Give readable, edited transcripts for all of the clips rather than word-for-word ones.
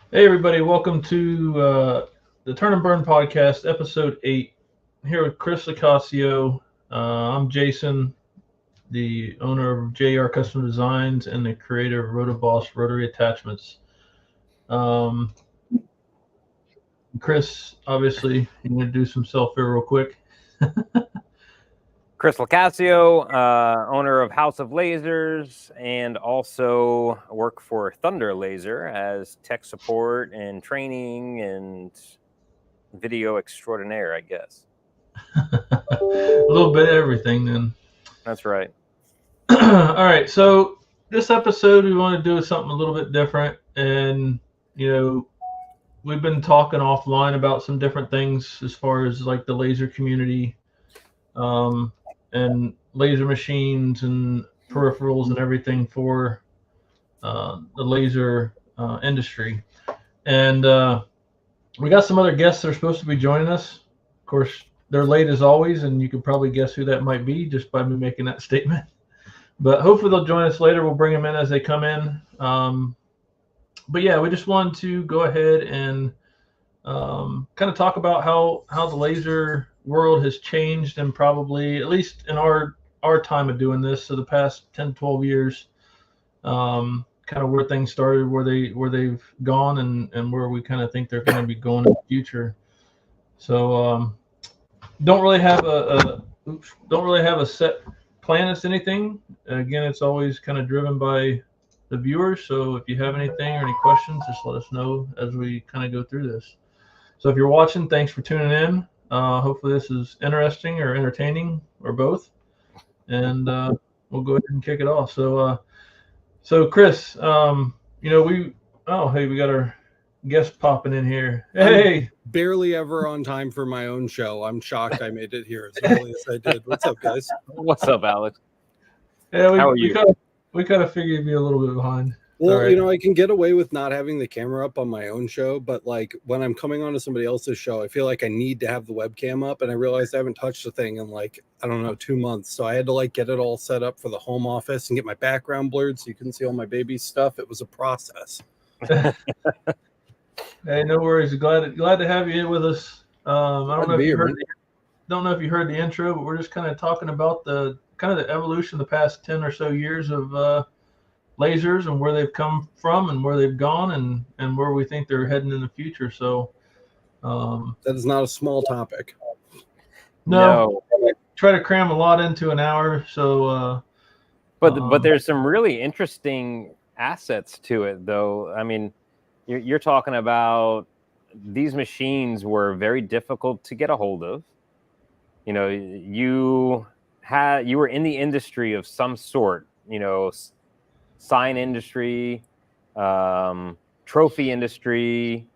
Hey, everybody, welcome to the Turn and Burn podcast, episode 8. I'm here with Chris Licasio. I'm Jason, the owner of JR Custom Designs and the creator of Rotoboss Rotary Attachments. Um, Chris, obviously, he introduce himself here real quick. Chris Licasio, owner of House of Lasers, and also work for Thunder Laser as tech support and training and video extraordinaire, I guess. A little bit of everything, then. That's right. All right, so this episode, we want to do something a little bit different. And, you know, we've been talking offline about some different things as far as like the laser community, and laser machines and peripherals and everything for the laser industry. And we got some other guests that are supposed to be joining us. Of course, they're late as always, and you can probably guess who that might be just by me making that statement. But hopefully they'll join us later. We'll bring them in as they come in. But yeah, we just wanted to go ahead and kind of talk about how the laser world has changed, and probably at least in our time of doing this, so the past 10 12 years, kind of where things started, where they've gone, and where we kind of think they're going to be going in the future. So don't really have don't really have a set plan as to anything. Again, it's always kind of driven by the viewers. So if you have anything or any questions, just let us know as we kind of go through this. So if you're watching, thanks for tuning in. Hopefully this is interesting or entertaining or both. And we'll go ahead and kick it off. So Chris, hey, we got our guest popping in here. Hey, I'm barely ever on time for my own show. I'm shocked I made it here as early as I did. What's up, guys? What's up, Alex? yeah, How are you? We kind of figured you'd be a little bit behind. Well, right. I can get away with not having the camera up on my own show, but like when I'm coming on to somebody else's show, I feel like I need to have the webcam up, and I realized I haven't touched the thing in like, I don't know, 2 months. So I had to like get it all set up for the home office and get my background blurred so you couldn't see all my baby's stuff. It was a process. Hey, no worries. Glad to have you in with us. I don't know if you heard the intro, but we're just kind of talking about the kind of the evolution of the past 10 or so years of lasers and where they've come from and where they've gone and where we think they're heading in the future. So that is not a small topic. No. Try to cram a lot into an hour. So, but there's some really interesting assets to it, though. I mean, you're talking about these machines were very difficult to get a hold of. You were in the industry of some sort. Sign industry, trophy industry,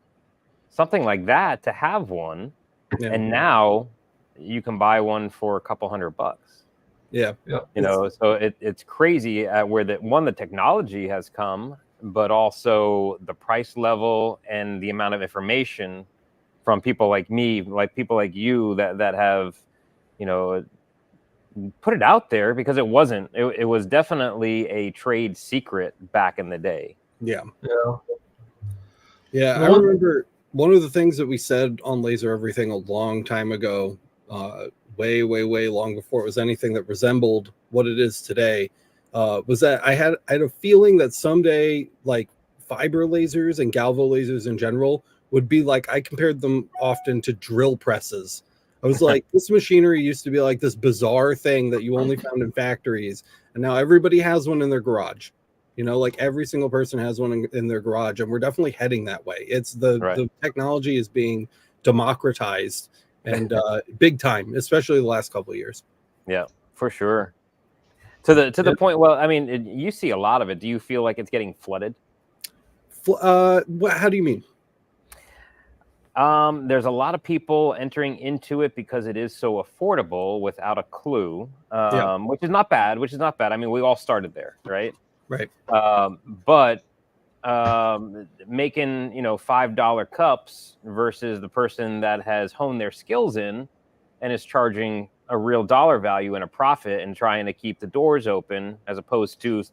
something like that, to have one. Yeah. And now you can buy one for a couple $100. Yeah. So it's crazy at where the technology has come, but also the price level and the amount of information from people like me, like people like you that have, put it out there, because it was definitely a trade secret back in the day. Yeah. I remember one of the things that we said on Laser Everything a long time ago, way long before it was anything that resembled what it is today, was that I had a feeling that someday, like, fiber lasers and galvo lasers in general would be like, I compared them often to drill presses. I was like, this machinery used to be like this bizarre thing that you only found in factories, and now everybody has one in their garage. Like every single person has one in their garage, and we're definitely heading that way. It's the technology is being democratized, and big time, especially the last couple of years. Yeah, for sure. To the point. Well, I mean, you see a lot of it. Do you feel like it's getting flooded? How do you mean? There's a lot of people entering into it because it is so affordable without a clue, which is not bad. I mean, we all started there, right? Right. But making $5 cups versus the person that has honed their skills in and is charging a real dollar value and a profit and trying to keep the doors open, as opposed to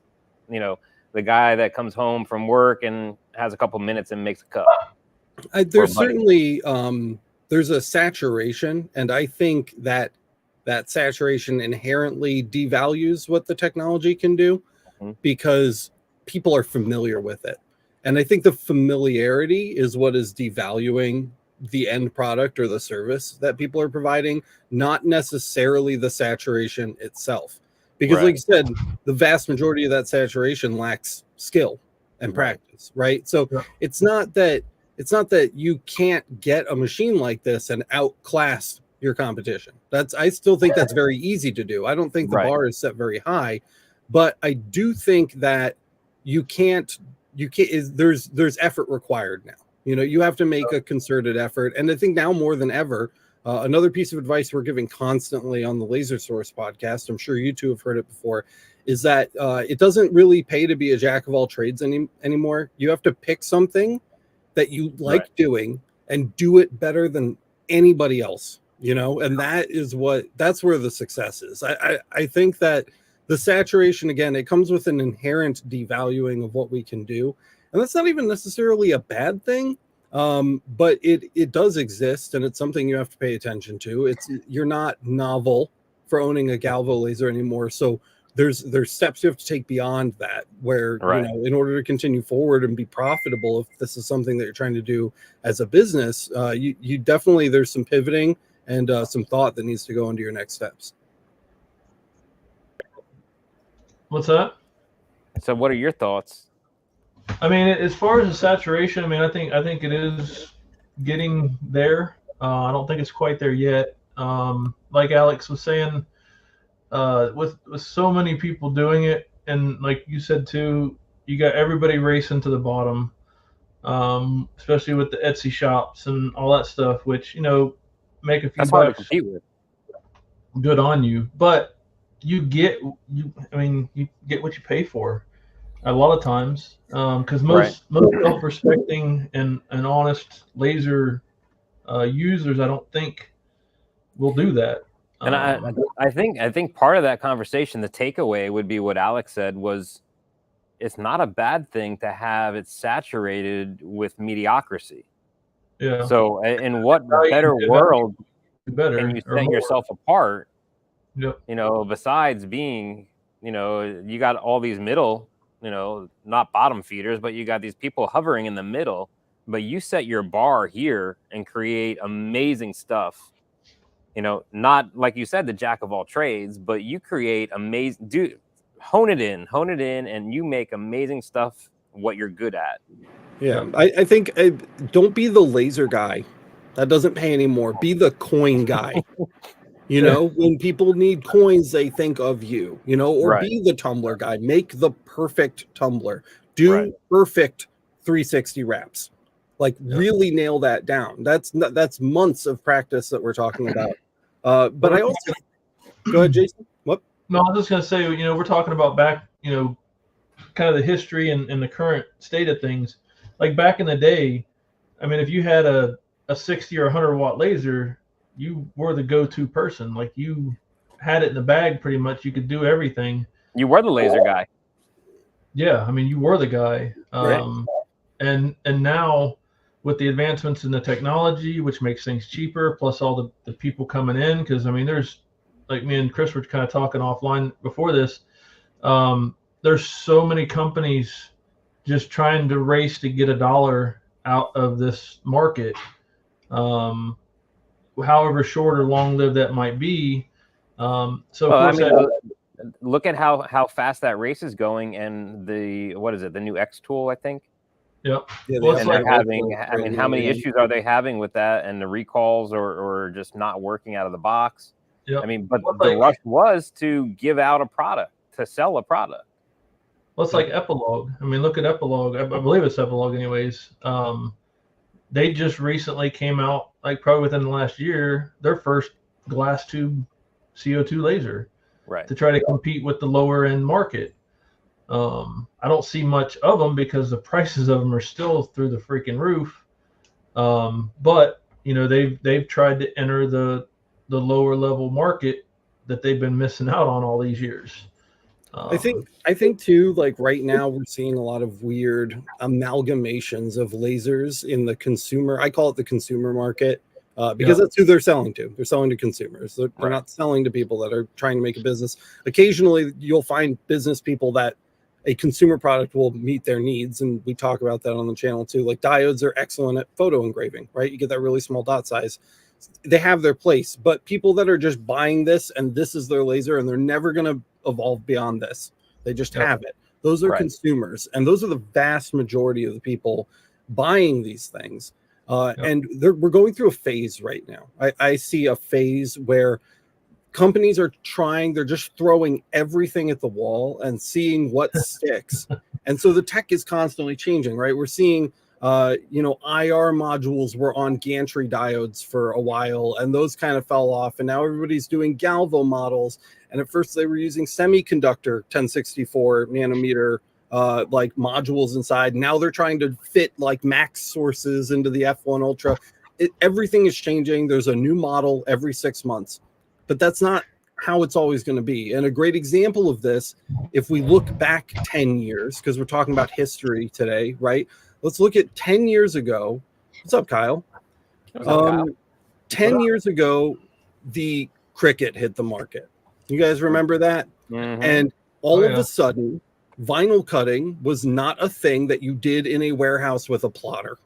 the the guy that comes home from work and has a couple minutes and makes a cup. There's certainly there's a saturation, and I think that saturation inherently devalues what the technology can do because people are familiar with it. And I think the familiarity is what is devaluing the end product or the service that people are providing, not necessarily the saturation itself. Because like you said, the vast majority of that saturation lacks skill and practice, right? So it's not that you can't get a machine like this and outclass your competition. I still think that's very easy to do. I don't think the bar is set very high, but I do think that there's effort required now. You know, you have to make a concerted effort. And I think now more than ever, another piece of advice we're giving constantly on the Laser Source podcast, I'm sure you two have heard it before, is that it doesn't really pay to be a jack of all trades anymore. You have to pick something that you like doing and do it better than anybody else, you know, and that's where the success is. I think that the saturation, again, it comes with an inherent devaluing of what we can do. And that's not even necessarily a bad thing, but it does exist, and it's something you have to pay attention to. You're not novel for owning a Galvo laser anymore, so there's steps you have to take beyond that, where you know, in order to continue forward and be profitable, if this is something that you're trying to do as a business, you definitely, there's some pivoting and some thought that needs to go into your next steps. What's that? So what are your thoughts? I mean, as far as the saturation, I mean, I think it is getting there. I don't think it's quite there yet. Like Alex was saying, with so many people doing it, and like you said too, you got everybody racing to the bottom, especially with the Etsy shops and all that stuff, which, you know, make a few bucks. Hard to compete with. Good on you, but you get what you pay for a lot of times, because most self-respecting and honest laser users, I don't think, will do that. And I think part of that conversation, the takeaway would be what Alex said, was it's not a bad thing to have it saturated with mediocrity. Yeah. So in what better world can you set yourself apart? Yep. You know, besides being, you know, you got all these middle, you know, not bottom feeders, but you got these people hovering in the middle, but you set your bar here and create amazing stuff. You know, not like you said, the jack of all trades, but you create amazing, hone it in, and you make amazing stuff, what you're good at. Yeah. I think don't be the laser guy. That doesn't pay anymore. Be the coin guy. You know, when people need coins, they think of you, you know, or be the tumbler guy. Make the perfect tumbler. Do perfect 360 wraps. Like really nail that down. That's months of practice that we're talking about. But I also go ahead, Jason. What? No, I was just gonna say, you know, we're talking about back, you know, kind of the history and the current state of things. Like back in the day, I mean, if you had a 60 or 100 watt laser, you were the go-to person. Like you had it in the bag pretty much. You could do everything. You were the laser guy. Yeah, I mean, you were the guy. And now with the advancements in the technology, which makes things cheaper, plus all the people coming in, because I mean, there's, like me and Chris were kind of talking offline before this. There's so many companies just trying to race to get a dollar out of this market. However short or long lived that might be. Look at how fast that race is going, and the new X tool, I think. Yep. Yeah, and they're having, I mean, how many issues are they having with that, and the recalls or just not working out of the box? Yep. I mean, but the rush was to give out a product, to sell a product. Well, it's like Epilogue. I mean, look at Epilogue. I believe it's Epilogue anyways. They just recently came out, like probably within the last year, their first glass tube CO2 laser, to try to compete with the lower end market. I don't see much of them because the prices of them are still through the freaking roof. But you know, they've tried to enter the lower level market that they've been missing out on all these years. I think too, like right now we're seeing a lot of weird amalgamations of lasers in the consumer. I call it the consumer market because that's who they're selling to. They're selling to consumers. They're not selling to people that are trying to make a business. Occasionally you'll find business people that a consumer product will meet their needs. And we talk about that on the channel too. Like diodes are excellent at photo engraving, right? You get that really small dot size. They have their place, but people that are just buying this and this is their laser and they're never going to evolve beyond this. They just have it. Those are consumers, and those are the vast majority of the people buying these things. And we're going through a phase right now. I see a phase where companies are trying, they're just throwing everything at the wall and seeing what sticks. And so the tech is constantly changing, right? We're seeing IR modules were on gantry diodes for a while, and those kind of fell off. And now everybody's doing galvo models. And at first they were using semiconductor 1064 nanometer like modules inside. Now they're trying to fit like max sources into the F1 Ultra. Everything is changing. There's a new model every 6 months, but that's not how it's always going to be. And a great example of this, if we look back 10 years, because we're talking about history today, right? Let's look at 10 years ago. What's up, Kyle? 10 years ago, the Cricut hit the market. You guys remember that? Mm-hmm. And all of a sudden, vinyl cutting was not a thing that you did in a warehouse with a plotter.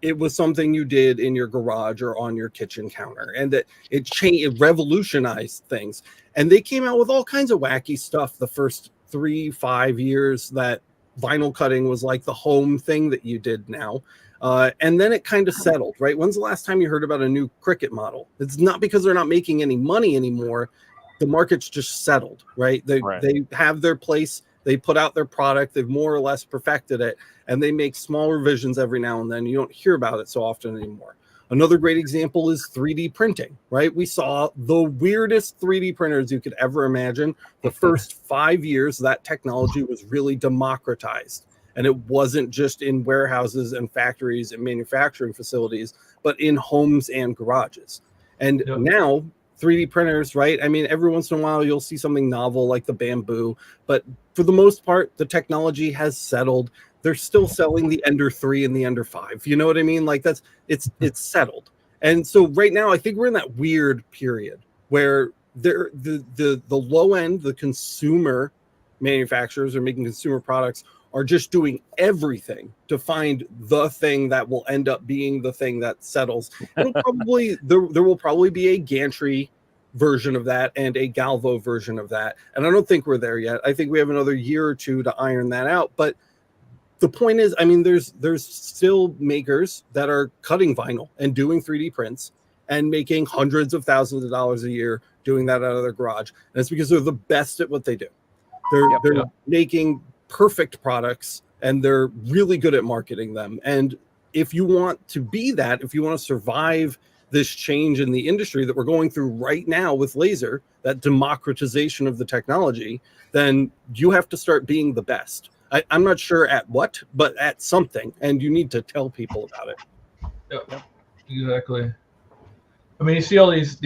It was something you did in your garage or on your kitchen counter. And that it changed, it revolutionized things. And they came out with all kinds of wacky stuff the first 3-5 years that vinyl cutting was like the home thing that you did now. And then it kind of settled, right? When's the last time you heard about a new Cricut model? It's not because they're not making any money anymore. The market's just settled, right? They have their place. They put out their product. They've more or less perfected it. And they make small revisions every now and then. You don't hear about it so often anymore. Another great example is 3D printing, right? We saw the weirdest 3D printers you could ever imagine. The first 5 years, that technology was really democratized. And it wasn't just in warehouses and factories and manufacturing facilities, but in homes and garages. And now 3D printers, right? I mean, every once in a while, you'll see something novel like the bamboo. But for the most part, the technology has settled. They're still selling the Ender 3 and the Ender 5. You know what I mean? Like it's settled. And so right now, I think we're in that weird period where the low end, the consumer manufacturers are making consumer products are just doing everything to find the thing that will end up being the thing that settles. It'll probably there will probably be a gantry version of that and a galvo version of that. And I don't think we're there yet. I think we have another year or two to iron that out. But the point is, I mean, there's still makers that are cutting vinyl and doing 3D prints and making hundreds of thousands of dollars a year doing that out of their garage. And it's because they're the best at what they do. They're making perfect products and they're really good at marketing them. And if you want to be that, if you want to survive this change in the industry that we're going through right now with laser, that democratization of the technology, then you have to start being the best. I'm not sure at what, but at something, and you need to tell people about it. Yep. Exactly. I mean, you see all these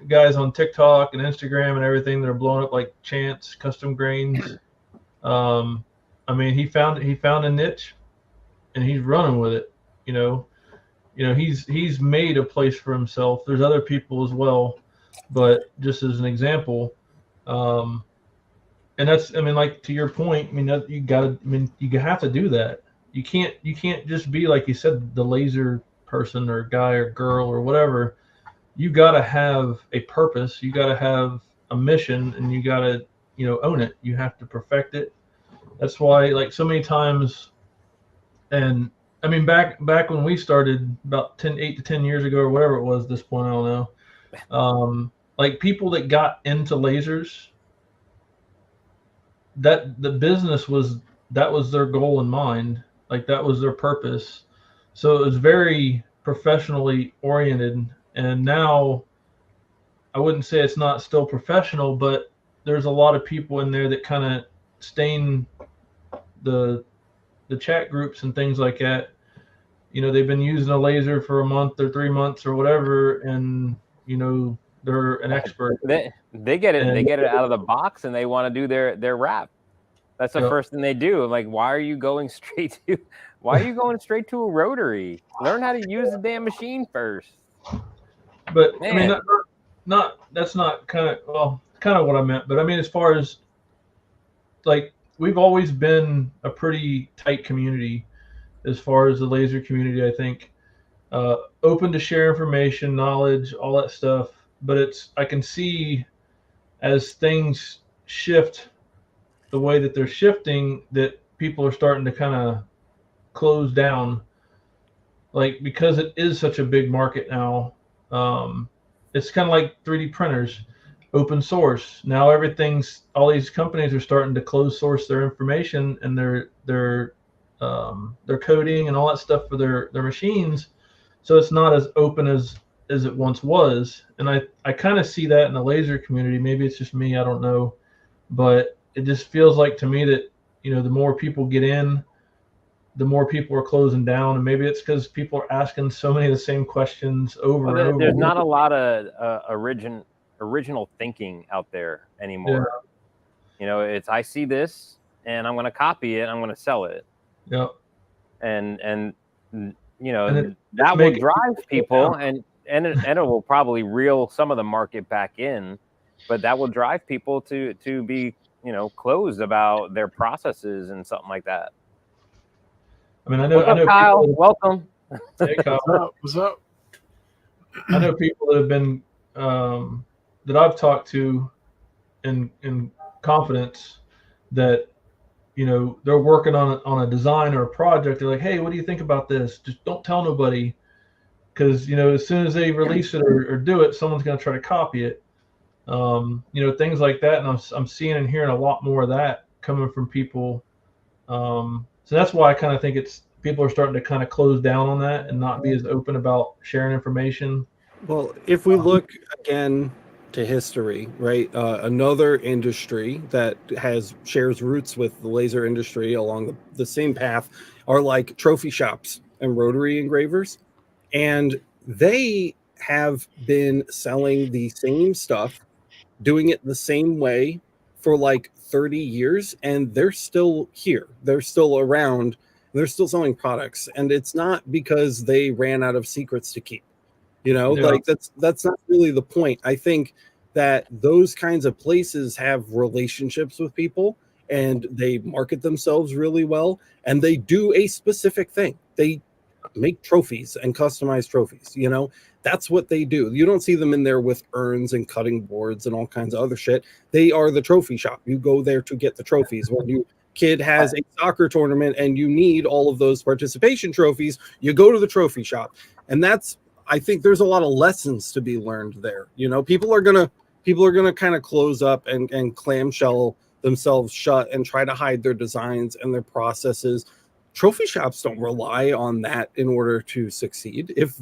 guys on TikTok and Instagram and everything that are blowing up like Chance Custom Grains. I mean, he found a niche, and he's running with it. You know, he's made a place for himself. There's other people as well, but just as an example, and that's, I mean, like to your point, I mean, you have to do that. You can't just be, like you said, the laser person or guy or girl or whatever. You got to have a purpose. You got to have a mission, and you got to, own it. You have to perfect it. That's why, like, so many times, and I mean, back when we started about 8 to 10 years ago or whatever it was at this point, I don't know. Like people that got into lasers, that the business was their goal in mind. Like that was their purpose. So it was very professionally oriented. And now I wouldn't say it's not still professional, but there's a lot of people in there that kind of stain the chat groups and things like that. They've been using a laser for a month or 3 months or whatever, and they're an expert. They get it. They get it out of the box, and they want to do their wrap. That's the first thing they do. I'm like, why are you going straight to a rotary? Learn how to use the damn machine first. But Man. I mean, not that's not kind of what I meant. But I mean, as far as like, we've always been a pretty tight community as far as the laser community. I think open to share information, knowledge, all that stuff. But I can see as things shift the way that they're shifting, that people are starting to kind of close down, like, because it is such a big market now. It's kind of like 3D printers, open source. Now all these companies are starting to close source their information and their coding and all that stuff for their machines. So it's not as open as it once was. And I kind of see that in the laser community. Maybe it's just me, I don't know. But it just feels like to me that, the more people get in, the more people are closing down. And maybe it's because people are asking so many of the same questions over and over. There's not a lot of original thinking out there anymore. Yeah. It's, I see this and I'm going to copy it. I'm going to sell it. Yeah. And that will drive people, and it will probably reel some of the market back in, but that will drive people to be, closed about their processes and something like that. I mean, I know Kyle, people, welcome. Hey, Kyle. What's up? I know people that have been that I've talked to in confidence that they're working on a design or a project. They're like, hey, what do you think about this? Just don't tell nobody, because as soon as they release it or do it, someone's going to try to copy it. Things like that, and I'm seeing and hearing a lot more of that coming from people. So that's why I kind of think people are starting to kind of close down on that and not be as open about sharing information. Well, if we look again to history, right? Another industry that shares roots with the laser industry along the same path are like trophy shops and rotary engravers. And they have been selling the same stuff, doing it the same way for like 30 years, and they're still here. They're still around. They're still selling products, and it's not because they ran out of secrets to keep. Like that's not really the point. I think that those kinds of places have relationships with people, and they market themselves really well, and they do a specific thing. They make trophies and customize trophies. That's what they do. You don't see them in there with urns and cutting boards and all kinds of other shit. They are the trophy shop. You go there to get the trophies. When your kid has a soccer tournament and you need all of those participation trophies, you go to the trophy shop. And I think there's a lot of lessons to be learned there. People are gonna kind of close up and clamshell themselves shut and try to hide their designs and their processes. Trophy shops don't rely on that in order to succeed. If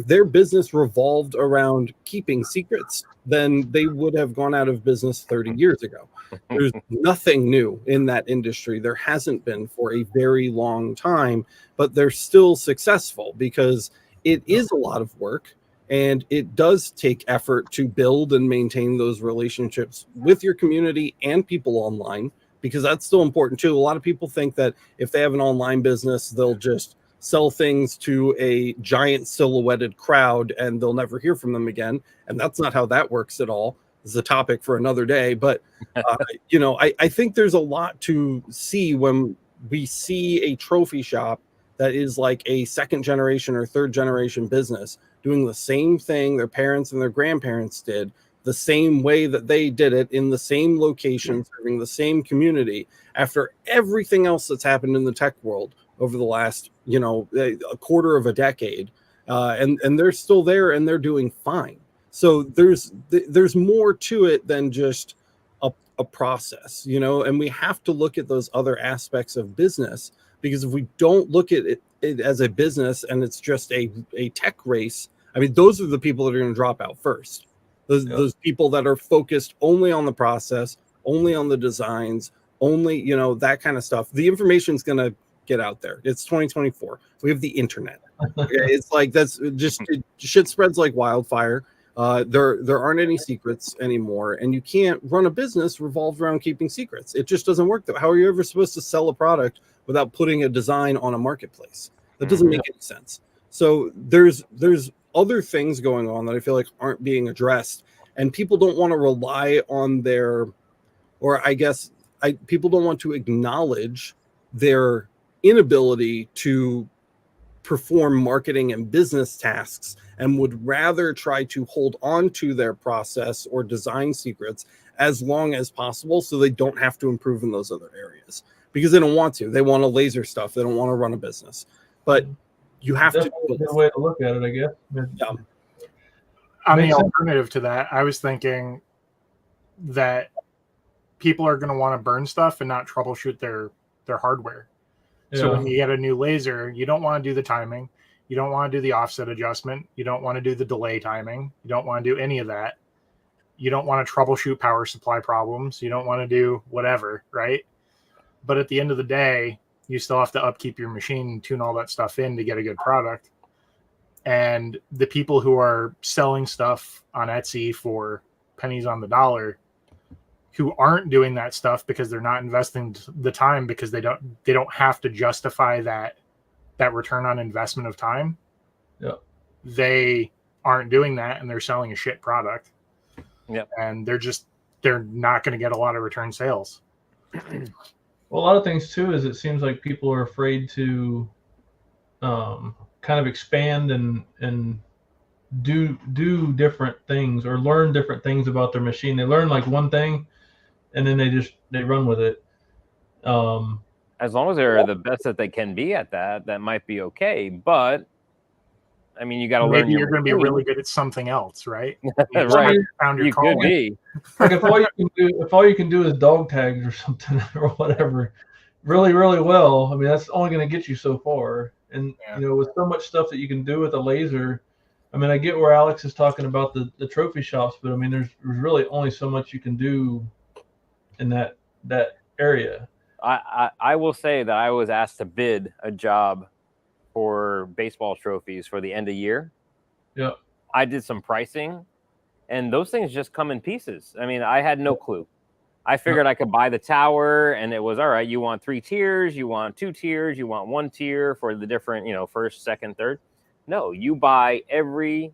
their business revolved around keeping secrets, then they would have gone out of business 30 years ago. There's nothing new in that industry. There hasn't been for a very long time, but they're still successful because it is a lot of work, and it does take effort to build and maintain those relationships with your community and people online, because that's still important too. A lot of people think that if they have an online business, they'll just sell things to a giant silhouetted crowd and they'll never hear from them again. And that's not how that works at all. This is a topic for another day. But, I think there's a lot to see when we see a trophy shop that is like a second generation or third generation business doing the same thing their parents and their grandparents did, the same way that they did it, in the same location, serving the same community, after everything else that's happened in the tech world over the last, a quarter of a decade. And they're still there and they're doing fine. So there's more to it than just a process, and we have to look at those other aspects of business, because if we don't look at it as a business and it's just a tech race, I mean, those are the people that are going to drop out first. Those people that are focused only on the process, only on the designs, only, that kind of stuff. The information's going to get out there. It's 2024. We have the internet. Okay? It's like, that's just, shit spreads like wildfire. There aren't any secrets anymore, and you can't run a business revolved around keeping secrets. It just doesn't work. How are you ever supposed to sell a product without putting a design on a marketplace? That doesn't make any sense. So there's other things going on that I feel like aren't being addressed, and people don't want to rely on people don't want to acknowledge their inability to perform marketing and business tasks, and would rather try to hold on to their process or design secrets as long as possible so they don't have to improve in those other areas, because they don't want to. They want to laser stuff. They don't want to run a business. But you have That's to. a good way to look at it, I guess. Yeah. On the Makes sense. alternative to that, I was thinking that people are going to want to burn stuff and not troubleshoot their hardware. So Yeah. when you get a new laser, you don't want to do the timing. You don't want to do the offset adjustment. You don't want to do the delay timing. You don't want to do any of that. You don't want to troubleshoot power supply problems. You don't want to do whatever, right? But at the end of the day, you still have to upkeep your machine and tune all that stuff in to get a good product. And the people who are selling stuff on Etsy for pennies on the dollar, who aren't doing that stuff because they're not investing the time, because they don't have to justify that return on investment of time. Yeah. They aren't doing that, and they're selling a shit product. Yeah. And they're not going to get a lot of return sales. Well, a lot of things too is it seems like people are afraid to kind of expand and do different things or learn different things about their machine. They learn like one thing, and then they run with it. As long as they're the best that they can be at that might be okay. But I mean, you got to learn. Maybe you're going to be really good at something else, right? Right. Found your You could calling. be. Like if all you can do is dog tags or something or whatever, really, really well. I mean, that's only going to get you so far. And with so much stuff that you can do with a laser, I mean, I get where Alex is talking about the trophy shops, but I mean, there's really only so much you can do in that area. I will say that I was asked to bid a job for baseball trophies for the end of year. Yeah. I did some pricing, and those things just come in pieces. I mean, I had no clue. I figured I could buy the tower, and it was all right. You want 3 tiers, you want 2 tiers, you want 1 tier for the different, first, second, third. No, you buy every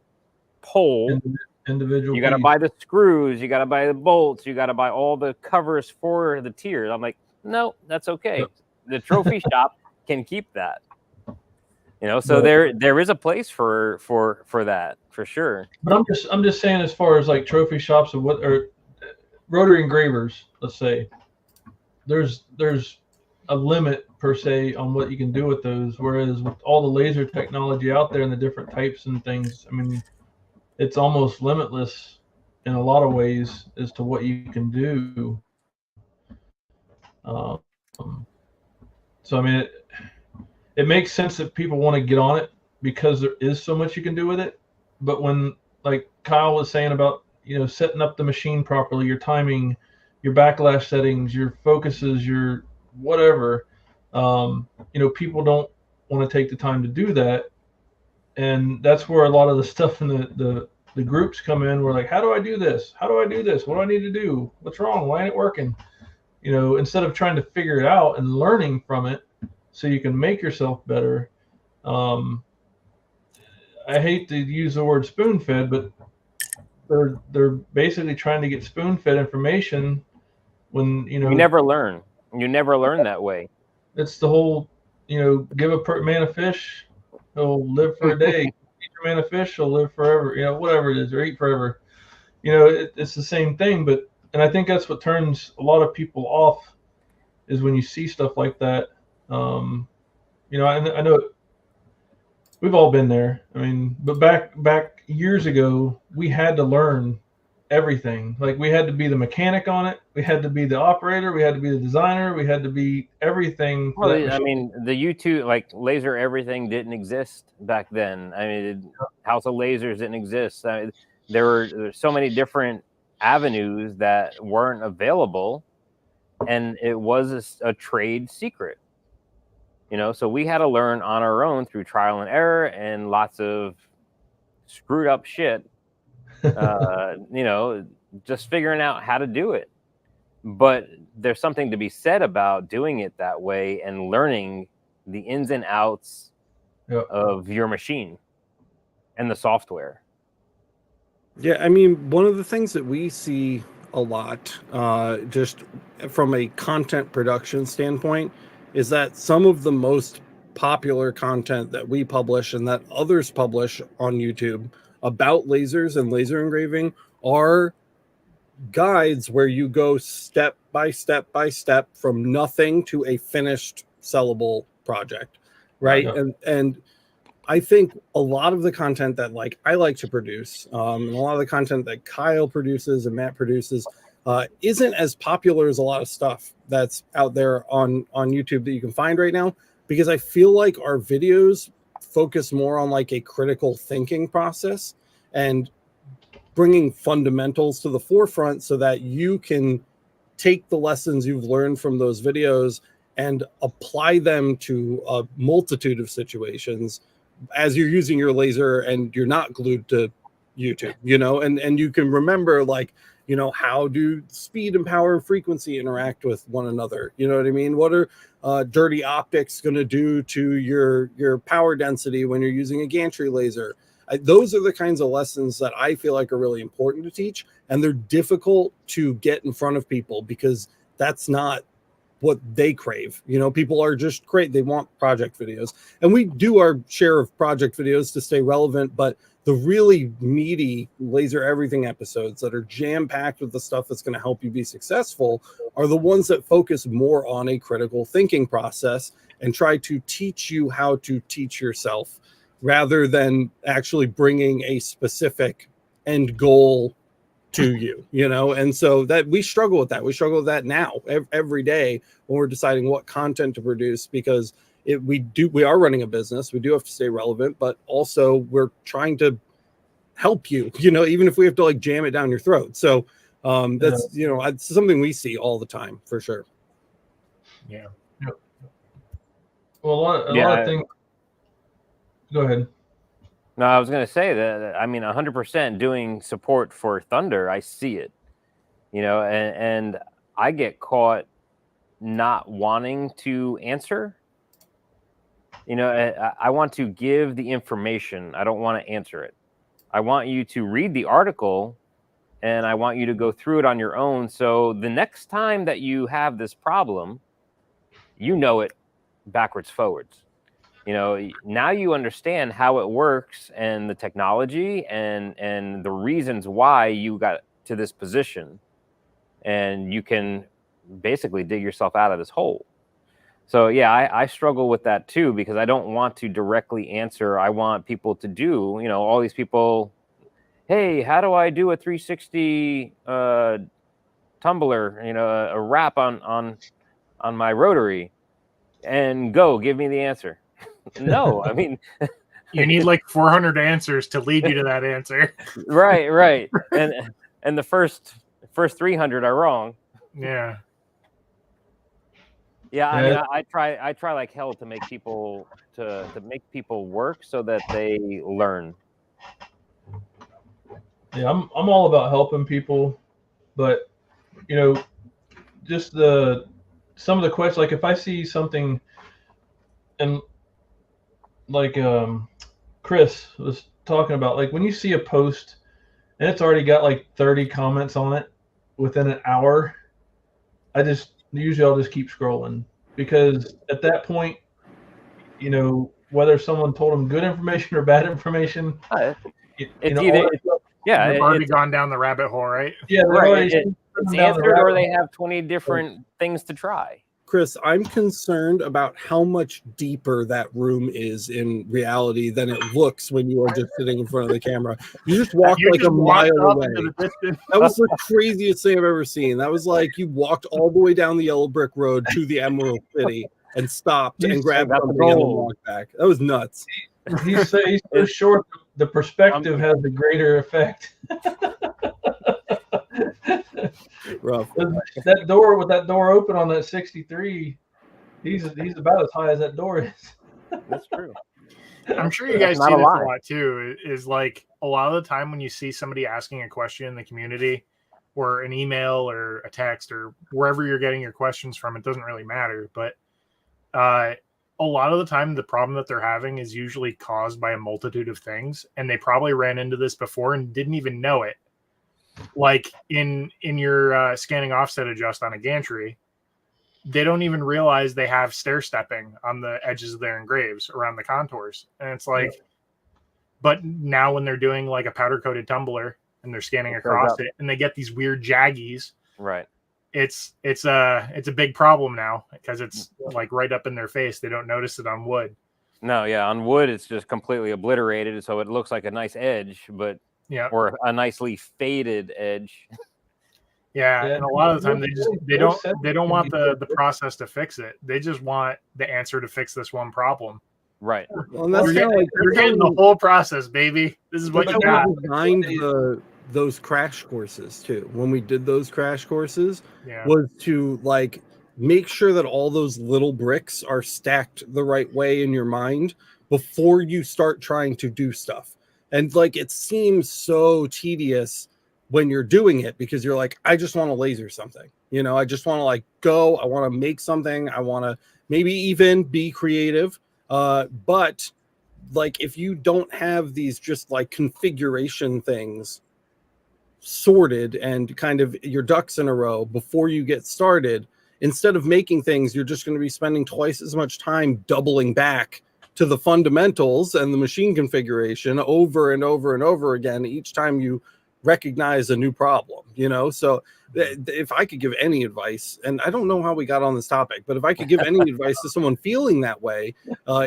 pole. Individual. You got to buy the screws, you got to buy the bolts, you got to buy all the covers for the tiers. I'm like, no, that's okay. Yep. The trophy shop can keep that. So there is a place for that for sure. But I'm just saying, as far as like trophy shops or rotary engravers, let's say, there's a limit per se on what you can do with those. Whereas with all the laser technology out there and the different types and things, I mean, it's almost limitless in a lot of ways as to what you can do. So I mean, it makes sense that people want to get on it because there is so much you can do with it. But when, like Kyle was saying about, setting up the machine properly, your timing, your backlash settings, your focuses, your whatever, people don't want to take the time to do that. And that's where a lot of the stuff in the groups come in. We're like, how do I do this? How do I do this? What do I need to do? What's wrong? Why ain't it working? Instead of trying to figure it out and learning from it so you can make yourself better. I hate to use the word spoon-fed, but they're basically trying to get spoon-fed information when, you never learn. You never learn that way. It's the whole, give a man a fish, he'll live for a day. Teach a man a fish, he'll live forever. Whatever it is, or eat forever. It's the same thing. And I think that's what turns a lot of people off is when you see stuff like that. I know we've all been there. I mean, but back years ago, we had to learn everything. Like we had to be the mechanic on it. We had to be the operator. We had to be the designer. We had to be everything. Well, I mean, the YouTube, like laser everything didn't exist back then. I mean, House of Lasers didn't exist. I mean, there were so many different avenues that weren't available, and it was a trade secret. So we had to learn on our own through trial and error and lots of screwed up shit You know, just figuring out how to do it. But there's something to be said about doing it that way and learning the ins and outs of your machine and the software. Yeah, I mean, one of the things that we see a lot, just from a content production standpoint, is that some of the most popular content that we publish and that others publish on YouTube about lasers and laser engraving are guides where you go step by step by step from nothing to a finished sellable project, right? And I think a lot of the content that like I like to produce, and a lot of the content that Kyle produces and Matt produces, isn't as popular as a lot of stuff that's out there on YouTube that you can find right now, because I feel like our videos focus more on like a critical thinking process and bringing fundamentals to the forefront so that you can take the lessons you've learned from those videos and apply them to a multitude of situations as you're using your laser and you're not glued to YouTube, you know, and you can remember, like, you know, how do speed and power and frequency interact with one another? You know what I mean? What are dirty optics going to do to your power density when you're using a gantry laser? Those are the kinds of lessons that I feel like are really important to teach, and they're difficult to get in front of people because that's not what they crave. You know, people are just great. They want project videos, and we do our share of project videos to stay relevant, but the really meaty laser everything episodes that are jam-packed with the stuff that's going to help you be successful are the ones that focus more on a critical thinking process and try to teach you how to teach yourself, rather than actually bringing a specific end goal to you, you know? And so that we struggle with that. We struggle with that now every day when we're deciding what content to produce, because we are running a business. We do have to stay relevant, but also we're trying to help you, you know, even if we have to like jam it down your throat. So that's, you know, it's something we see all the time for sure. Yeah. Well, a lot of things. Go ahead. No, I was going to say that, I mean, 100% doing support for Thunder, I see it, you know, and I get caught not wanting to answer. You know, I want to give the information. I don't want to answer it. I want you to read the article, and I want you to go through it on your own. So the next time that you have this problem, you know it backwards, forwards. You know, now you understand how it works and the technology and the reasons why you got to this position, and you can basically dig yourself out of this hole. So yeah, I struggle with that too, because I don't want to directly answer. I want people to do, you know, all these people, hey, how do I do a 360 tumbler, you know, a wrap on my rotary, and go give me the answer. No, I mean, you need like 400 answers to lead you to that answer. Right. And the first 300 are wrong. Yeah. Yeah, I mean, I try like hell to make people to make people work so that they learn. Yeah, I'm all about helping people, but you know, just some of the questions, like if I see something, and like Chris was talking about, like when you see a post and it's already got like 30 comments on it within an hour, I'll just keep scrolling, because at that point, you know, whether someone told them good information or bad information, they've already gone down the rabbit hole, right? Yeah, right. It's answered, or they have 20 different things to try. Chris, I'm concerned about how much deeper that room is in reality than it looks when you are just sitting in front of the camera. You just walked like a mile away. That was the craziest thing I've ever seen. That was like you walked all the way down the yellow brick road to the Emerald City and stopped and grabbed something and walked back. That was nuts. He's so short. The perspective has a greater effect. Rough. That door, with that door open on that 63, he's about as high as that door is. That's true. I'm sure you guys see this a lot too, is like a lot of the time when you see somebody asking a question in the community or an email or a text or wherever you're getting your questions from, it doesn't really matter. But a lot of the time, the problem that they're having is usually caused by a multitude of things. And they probably ran into this before and didn't even know it. Like in your scanning offset adjust on a gantry, they don't even realize they have stair stepping on the edges of their engraves around the contours. And it's like, but now when they're doing like a powder coated tumbler and they're scanning across it and they get these weird jaggies, right? It's a big problem now because it's like right up in their face. They don't notice it on wood. No, yeah, on wood it's just completely obliterated, so it looks like a nice edge, but or a nicely faded edge. Yeah, and a lot of the time they don't want the process to fix it. They just want the answer to fix this one problem. Right. Well, and that's you're getting the whole process, baby. This is what you got. Behind those crash courses too. When we did those crash courses, was to like make sure that all those little bricks are stacked the right way in your mind before you start trying to do stuff. And like it seems so tedious when you're doing it because you're like, I just want to laser something. You know, I just want to like go. I want to make something. I want to maybe even be creative. But like if you don't have these just like configuration things sorted and kind of your ducks in a row before you get started, instead of making things, you're just going to be spending twice as much time doubling back to the fundamentals and the machine configuration over and over and over again each time you recognize a new problem, you know? So if I could give any advice, and I don't know how we got on this topic, but if I could give any advice to someone feeling that way,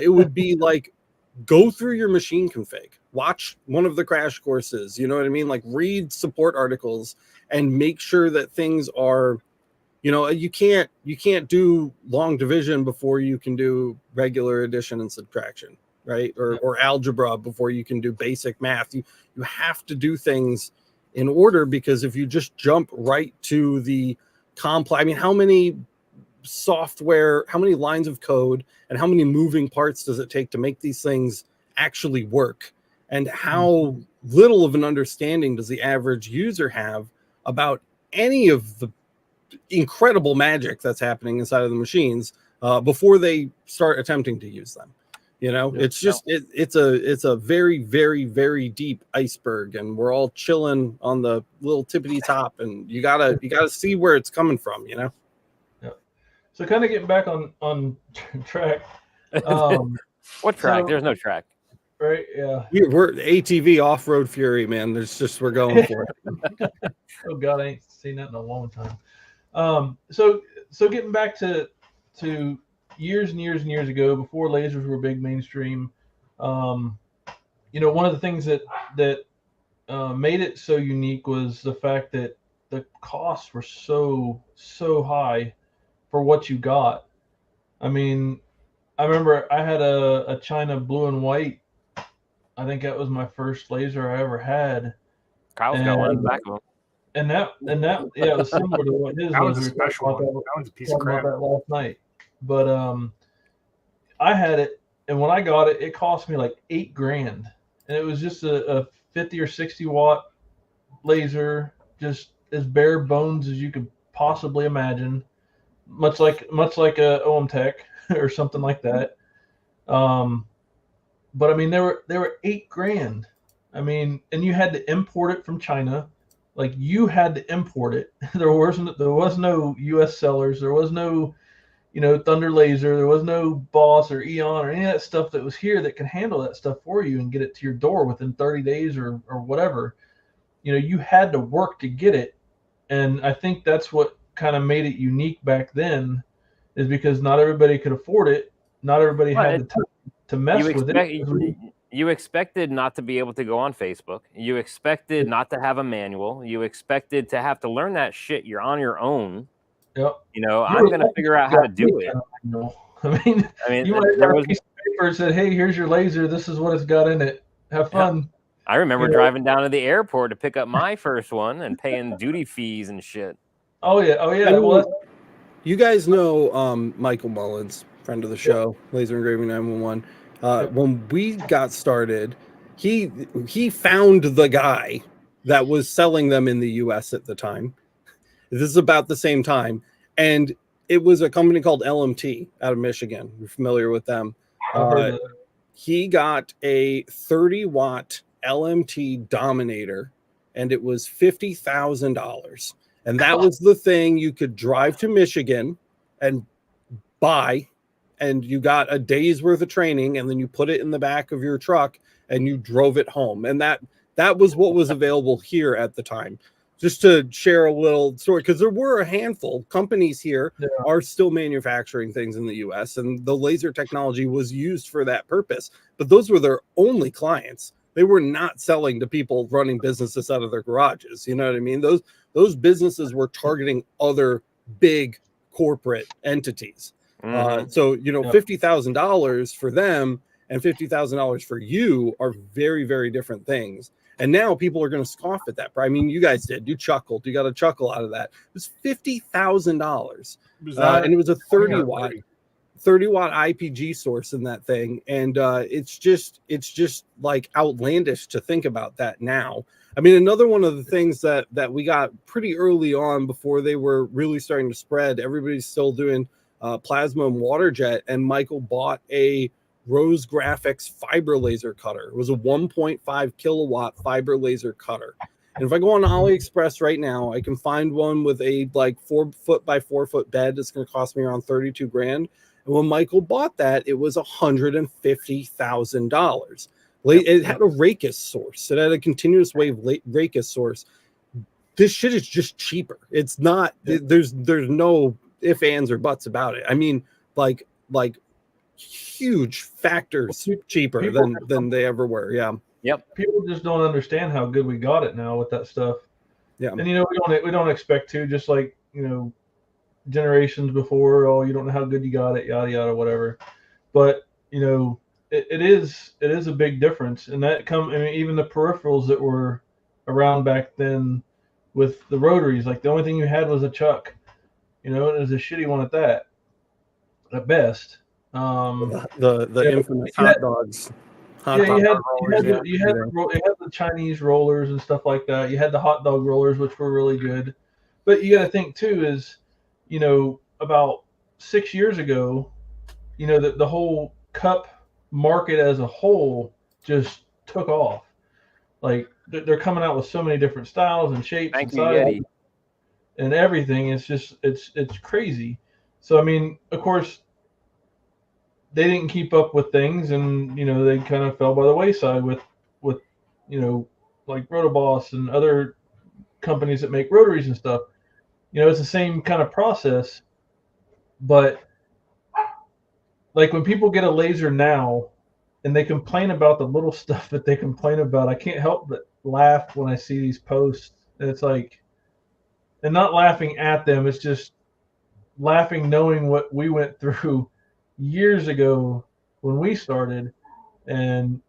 it would be like, go through your machine config, watch one of the crash courses, you know what I mean? Like read support articles and make sure that things are, you know, you can't do long division before you can do regular addition and subtraction, right? Or algebra before you can do basic math. You have to do things in order, because if you just jump right to the complex, I mean, how many lines of code and how many moving parts does it take to make these things actually work? And how little of an understanding does the average user have about any of the incredible magic that's happening inside of the machines before they start attempting to use them? You know, it's just it's a very, very, very deep iceberg, and we're all chilling on the little tippity top, and you gotta see where it's coming from, you know. So kind of getting back on track. What track? There's no track. Right? Yeah. We're ATV off-road fury, man. We're going for it. Oh God, I ain't seen that in a long time. So getting back to years and years and years ago, before lasers were big mainstream, you know, one of the things that made it so unique was the fact that the costs were so high for what you got. I mean, I remember I had a China blue and white. I think that was my first laser I ever had. Kyle's got one in the back of him. And that it was similar to what his that was. was a special one. That one's a piece of crap. About that last night. But I had it, and when I got it, it cost me like $8,000, and it was just a 50 or 60 watt laser, just as bare bones as you could possibly imagine, much like a OM Tech or something like that. But I mean, they were $8,000. I mean, and you had to import it from China. Like, you had to import it. There was no U.S. sellers. There was no, you know, Thunder Laser. There was no Boss or Eon or any of that stuff that was here that could handle that stuff for you and get it to your door within 30 days or whatever. You know, you had to work to get it. And I think that's what kind of made it unique back then, is because not everybody could afford it. Not everybody had the time to mess with it. You expected not to be able to go on Facebook. You expected not to have a manual. You expected to have to learn that shit. You're on your own. Yep. You know, I'm going to figure out how to do it. I mean, you might have a piece of paper and said, "Hey, here's your laser. This is what it's got in it. Have fun." I remember driving down to the airport to pick up my first one and paying duty fees and shit. Oh yeah. Well, you guys know Michael Mullins, friend of the show, Laser Engraving 911. When we got started, he found the guy that was selling them in the US at the time. This is about the same time. And it was a company called LMT out of Michigan. You're familiar with them. He got a 30-watt LMT Dominator, and it was $50,000. And that was the thing you could drive to Michigan and buy, and you got a day's worth of training, and then you put it in the back of your truck and you drove it home. And that was what was available here at the time. Just to share a little story, because there were a handful companies here are still manufacturing things in the US, and the laser technology was used for that purpose. But those were their only clients. They were not selling to people running businesses out of their garages. You know what I mean? Those businesses were targeting other big corporate entities. So, you know, $50,000 for them and $50,000 for you are very, very different things. And now people are going to scoff at that. I mean, you guys did. You chuckled. You got a chuckle out of that. It was $50,000. And it was a 30-watt IPG source in that thing. And it's just like outlandish to think about that now. I mean, another one of the things that we got pretty early on before they were really starting to spread, everybody's still doing plasma and water jet. And Michael bought a Rose Graphics fiber laser cutter. It was a 1.5 kilowatt fiber laser cutter. And if I go on AliExpress right now, I can find one with a like 4 foot by 4 foot bed. It's going to cost me around 32 grand. And when Michael bought that, it was $150,000. It had a Raycus source. It had a continuous wave Raycus source. This shit is just cheaper. It's not, there's no ifs, ands, or buts about it. I mean, like huge factors cheaper than they ever were. People just don't understand how good we got it now with that stuff. And you know, we don't expect to, just like, you know, generations before, oh, you don't know how good you got it, yada yada, whatever. But you know, it is a big difference. And that I mean, even the peripherals that were around back then with the rotaries, like the only thing you had was a chuck, you know, and it was a shitty one at that, at best. The infamous hot dogs. You had the Chinese rollers and stuff like that. You had the hot dog rollers, which were really good. But you got to think too is, you know, about 6 years ago, you know, the whole cup market as a whole just took off. Like they're coming out with so many different styles and shapes and sizes and everything. It's just it's crazy. So I mean, of course, they didn't keep up with things, and you know, they kind of fell by the wayside with you know, like Rotoboss and other companies that make rotaries and stuff. You know, it's the same kind of process, but like when people get a laser now and they complain about the little stuff that they complain about, I can't help but laugh when I see these posts. And it's like, and not laughing at them, it's just laughing knowing what we went through years ago when we started. And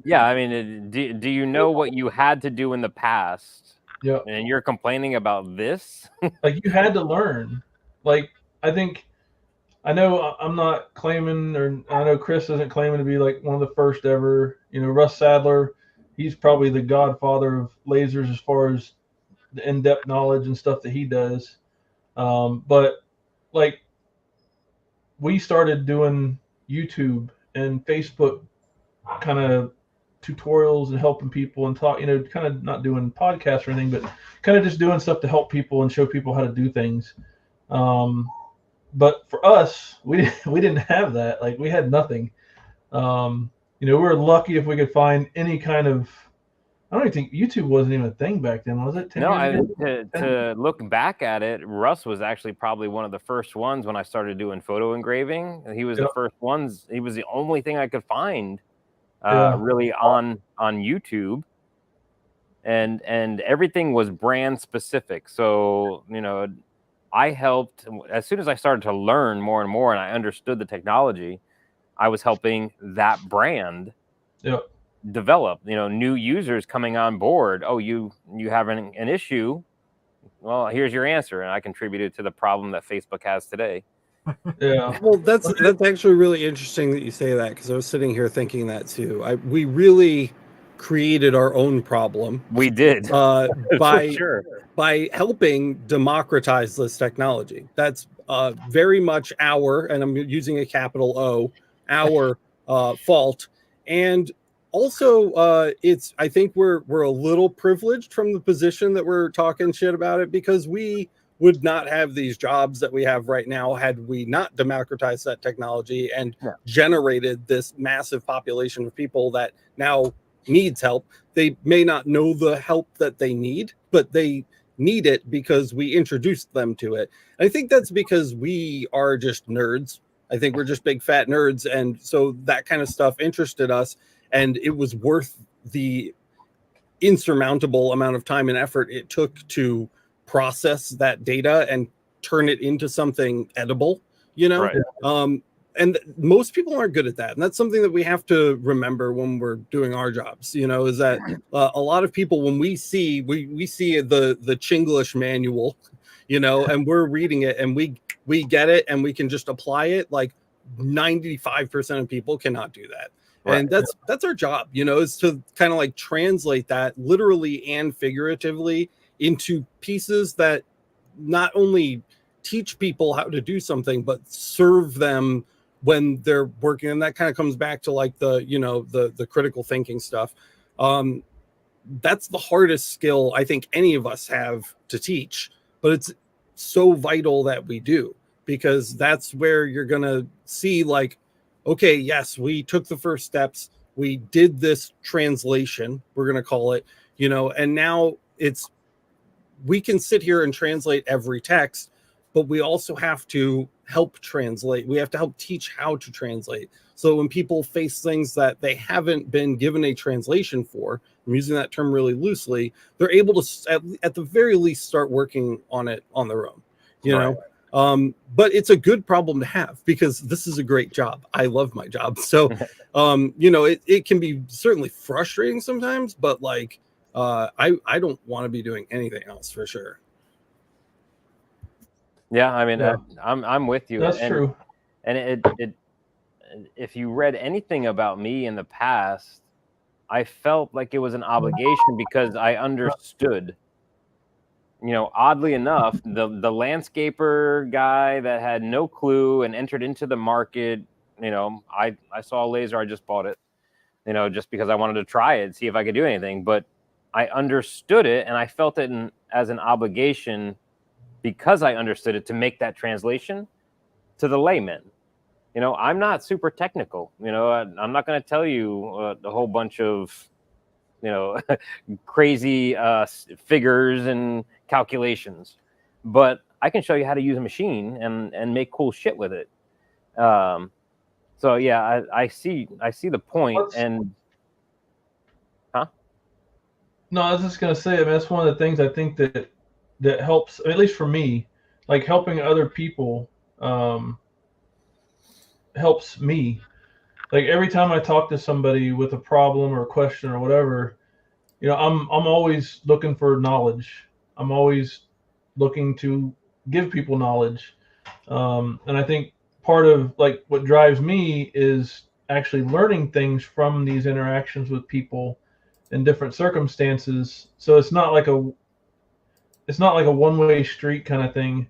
yeah, I mean, do you know what you had to do in the past? Yeah. And you're complaining about this? Like, you had to learn. Like, I know I'm not claiming, or I know Chris isn't claiming to be like one of the first ever. You know, Russ Sadler, he's probably the godfather of lasers as far as the in-depth knowledge and stuff that he does. But like, we started doing YouTube and Facebook kind of tutorials and helping people and talk, you know, kind of not doing podcasts or anything, but kind of just doing stuff to help people and show people how to do things. But for us, we didn't have that. Like, we had nothing. You know, we were lucky if we could find any kind of, I don't even think YouTube wasn't even a thing back then, was it? To look back at it, Russ was actually probably one of the first ones when I started doing photo engraving. He was the first ones. He was the only thing I could find really on YouTube. And everything was brand specific. So, you know, I helped, as soon as I started to learn more and more and I understood the technology, I was helping that brand develop, you know, new users coming on board. Oh, you have an issue. Well, here's your answer. And I contributed to the problem that Facebook has today. Yeah. Well, that's actually really interesting that you say that, because I was sitting here thinking that too. We really created our own problem. We did. by For sure. by helping democratize this technology. That's very much our, and I'm using a capital O, our fault. And also, I think we're a little privileged from the position that we're talking shit about it, because we would not have these jobs that we have right now had we not democratized that technology and generated this massive population of people that now needs help. They may not know the help that they need, but they need it because we introduced them to it. And I think that's because we are just nerds. I think we're just big fat nerds. And so that kind of stuff interested us, and it was worth the insurmountable amount of time and effort it took to process that data and turn it into something edible, you know? Right. And most people aren't good at that. And that's something that we have to remember when we're doing our jobs, you know, is that a lot of people, when we see the Chinglish manual, you know, and we're reading it and we get it and we can just apply it, like 95% of people cannot do that. Right. And that's our job, you know, is to kind of like translate that literally and figuratively into pieces that not only teach people how to do something, but serve them when they're working. And that kind of comes back to like the, you know, the critical thinking stuff. That's the hardest skill I think any of us have to teach, but it's so vital that we do, because that's where you're going to see like, okay, yes, we took the first steps. We did this translation, we're going to call it, you know, and now we can sit here and translate every text, but we also have to help translate. We have to help teach how to translate. So when people face things that they haven't been given a translation for, I'm using that term really loosely, they're able to, at the very least, start working on it on their own, you know? But it's a good problem to have, because this is a great job. I love my job. So, you know, it can be certainly frustrating sometimes, but like, I don't want to be doing anything else for sure. Yeah, I mean, I'm with you. That's true. And if you read anything about me in the past, I felt like it was an obligation because I understood. You know, oddly enough, the landscaper guy that had no clue and entered into the market, you know, I saw a laser, I just bought it, you know, just because I wanted to try it, see if I could do anything. But I understood it, and I felt it as an obligation, because I understood it, to make that translation to the layman. You know, I'm not super technical. You know, I'm not going to tell you a whole bunch of, you know, crazy figures and calculations, but I can show you how to use a machine and make cool shit with it. So yeah, I see the point. And no, I was just gonna say, I mean, that's one of the things I think that helps, at least for me, like helping other people helps me. Like every time I talk to somebody with a problem or a question or whatever, you know, I'm always looking for knowledge. I'm always looking to give people knowledge. And I think part of like what drives me is actually learning things from these interactions with people in different circumstances. So it's not like a one-way street kind of thing.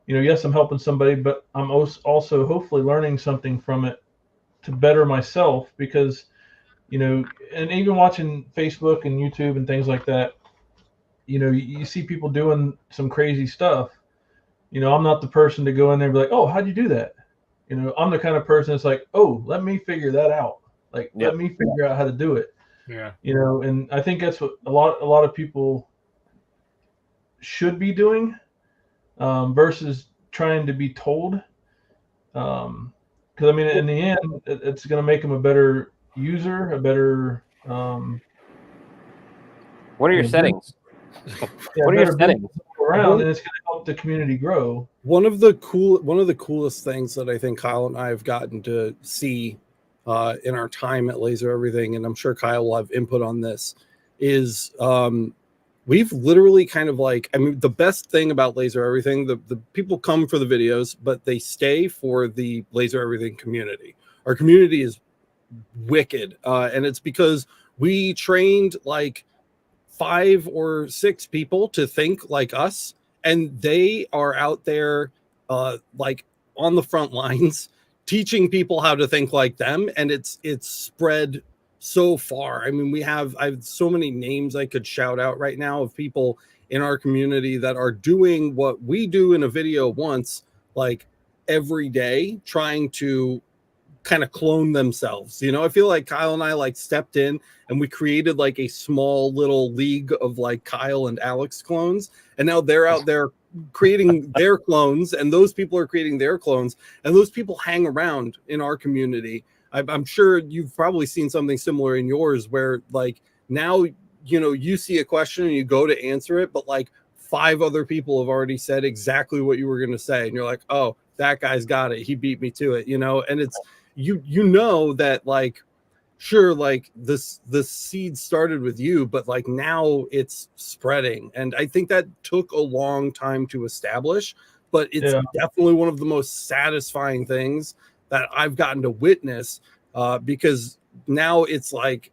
You know, yes, I'm helping somebody, but I'm also hopefully learning something from it to better myself, because, you know, and even watching Facebook and YouTube and things like that, you know, you see people doing some crazy stuff. You know, I'm not the person to go in there and be like, oh, how'd you do that? You know, I'm the kind of person that's like, oh, let me figure that out. Like, let me figure out how to do it. Yeah. You know, and I think that's what a lot of people should be doing, versus trying to be told. Because I mean, in the end, it's going to make them a better user, a better. What are your settings? What are your settings? Around, and it's going to help the community grow. One of the coolest things that I think Kyle and I have gotten to see in our time at Laser Everything, and I'm sure Kyle will have input on this, is we've literally kind of like, I mean, the best thing about Laser Everything, the people come for the videos, but they stay for the Laser Everything community. Our community is wicked, and it's because We trained like 5 or 6 people to think like us, and they are out there like on the front lines teaching people how to think like them, and it's spread so far. I mean, I have so many names I could shout out right now of people in our community that are doing what we do in a video once, like every day, trying to kind of clone themselves. You know, I feel like Kyle and I like stepped in and we created like a small little league of like Kyle and Alex clones, and now they're out there creating their clones, and those people are creating their clones, and those people hang around in our community. I'm sure you've probably seen something similar in yours, where like now, you know, you see a question and you go to answer it, but like 5 other people have already said exactly what you were going to say, and you're like, oh, that guy's got it, he beat me to it, you know. And it's you know that like, sure, like this seed started with you, but like now it's spreading, and I think that took a long time to establish, but it's definitely one of the most satisfying things that I've gotten to witness, because now it's like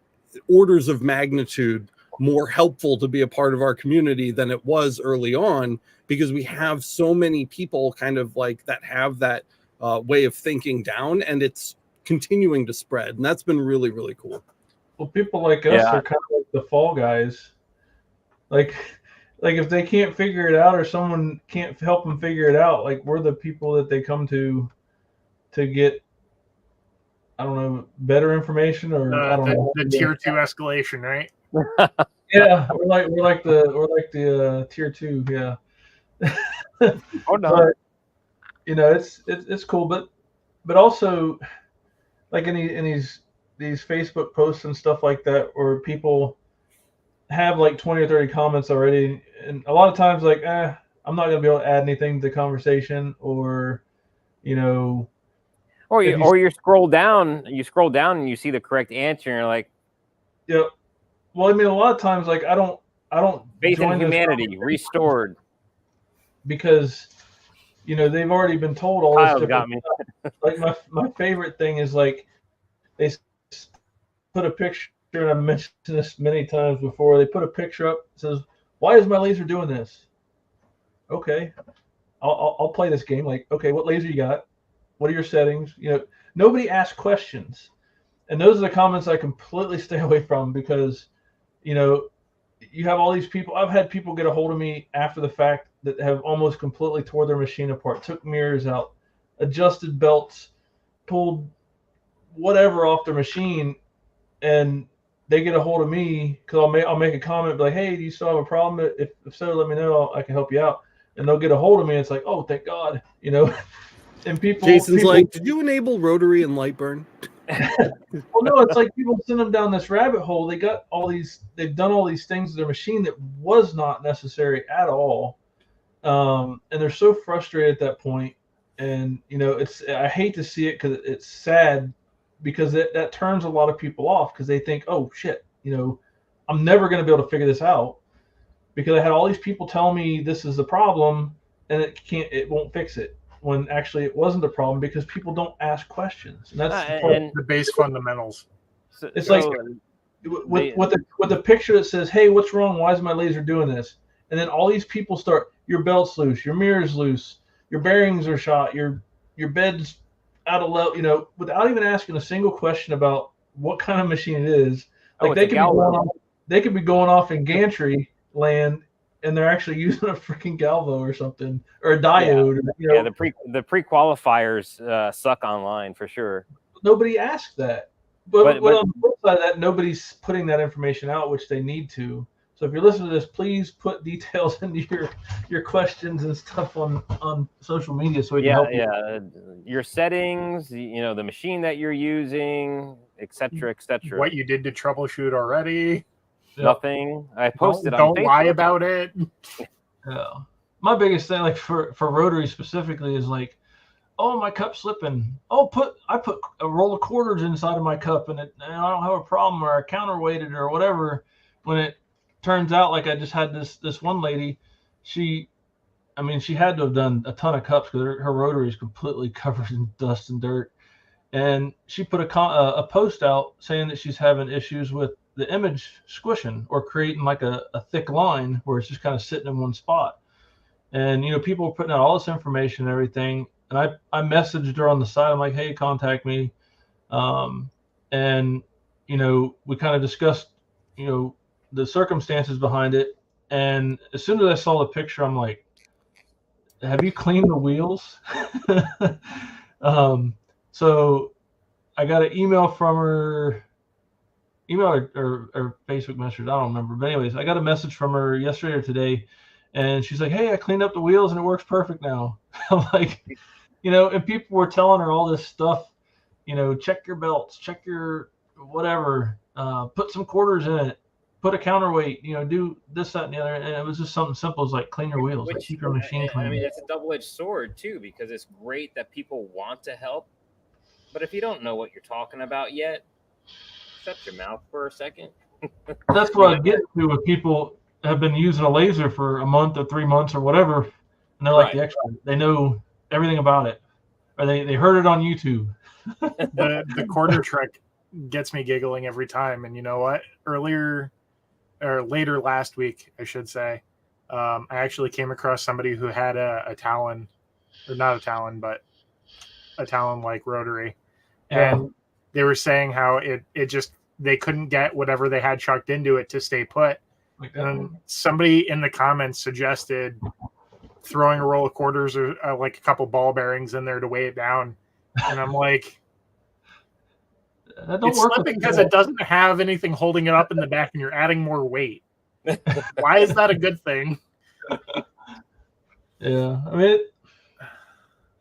orders of magnitude more helpful to be a part of our community than it was early on, because we have so many people kind of like that have that way of thinking down, and it's continuing to spread, and that's been really, really cool. Well, people like us are kind of like the fall guys. Like if they can't figure it out, or someone can't help them figure it out, like we're the people that they come to get, I don't know, better information, or I don't know. The tier 2 escalation, right? Yeah, we're like the tier 2, yeah. Oh no. But, you know, it's cool, but also like in these Facebook posts and stuff like that, where people have like 20 or 30 comments already, and a lot of times like, I'm not gonna be able to add anything to the conversation, or you know, or you scroll down and you see the correct answer, and you're like, yeah. Well, I mean, a lot of times like I don't faith in humanity restored, because you know they've already been told all Kyle this got me. Like my favorite thing is like they put a picture, and I've mentioned this many times before. They put a picture up, that says, "Why is my laser doing this?" Okay, I'll play this game. Like, okay, what laser you got? What are your settings? You know, nobody asks questions, and those are the comments I completely stay away from, because you know you have all these people. I've had people get a hold of me after the fact that have almost completely tore their machine apart, took mirrors out, adjusted belts, pulled whatever off their machine, and they get a hold of me because I'll make a comment like, "Hey, do you still have a problem? If so, let me know. I can help you out." And they'll get a hold of me, and it's like, "Oh, thank God," you know. And Jason's like, "Did you enable rotary and light burn?" Well, no, it's like people send them down this rabbit hole. They've done all these things to their machine that was not necessary at all, and they're so frustrated at that point. And you know, I hate to see it, because it's sad, because that turns a lot of people off, because they think, oh shit, you know, I'm never going to be able to figure this out, because I had all these people tell me this is the problem, and it won't fix it, when actually it wasn't a problem, because people don't ask questions, and that's the base fundamentals. It's like with the picture that says, "Hey, what's wrong? Why is my laser doing this?" And then all these people start, "Your belt's loose, your mirror's loose, your bearings are shot, your bed's out of level," you know, without even asking a single question about what kind of machine it is. Like they could be going off in gantry land, and they're actually using a freaking galvo or something, or a diode. Yeah, you know? The pre-qualifiers suck online for sure. Nobody asked that. But on the flip side of that, nobody's putting that information out, which they need to. So if you're listening to this, please put details into your questions and stuff on social media, so we can help you. Yeah, your settings, you know, the machine that you're using, etc., etc. What you did to troubleshoot already. Nothing. I posted on Don't Facebook. lie about it. Yeah. My biggest thing, like for rotary specifically, is like, oh, my cup's slipping. Oh, I put a roll of quarters inside of my cup, and I don't have a problem, or I counterweighted or whatever. When it turns out, like I just had this one lady, she had to have done a ton of cups, because her rotary is completely covered in dust and dirt. And she put a post out saying that she's having issues with the image squishing or creating like a thick line where it's just kind of sitting in one spot. And, people were putting out all this information and everything. And I messaged her on the side. I'm like, hey, contact me. And, we kind of discussed, the circumstances behind it. And as soon as I saw the picture, I'm like, have you cleaned the wheels? So I got an email from her, or Facebook message, I don't remember. But anyways, I got a message from her yesterday or today, and she's like, hey, I cleaned up the wheels and it works perfect now. I'm like, and people were telling her all this stuff, check your belts, check your whatever, put some quarters in it, put a counterweight, do this, that, and the other. And it was just something simple as like clean your wheels, like keep your machine clean. I mean, it's a double-edged sword too, because it's great that people want to help, but if you don't know what you're talking about yet, shut your mouth for a second. That's what I get to with people have been using a laser for a month or 3 months or whatever, and they're like the expert. They know everything about it, or they heard it on YouTube. The quarter trick gets me giggling every time. And you know what? Later last week, I should say, I actually came across somebody who had a Talon, or not a Talon, but a Talon-like rotary. And they were saying how it just, they couldn't get whatever they had chucked into it to stay put. And somebody in the comments suggested throwing a roll of quarters or like a couple ball bearings in there to weigh it down. And I'm like, it's slipping because it doesn't have anything holding it up in the back and you're adding more weight. Why is that a good thing? Yeah. I mean,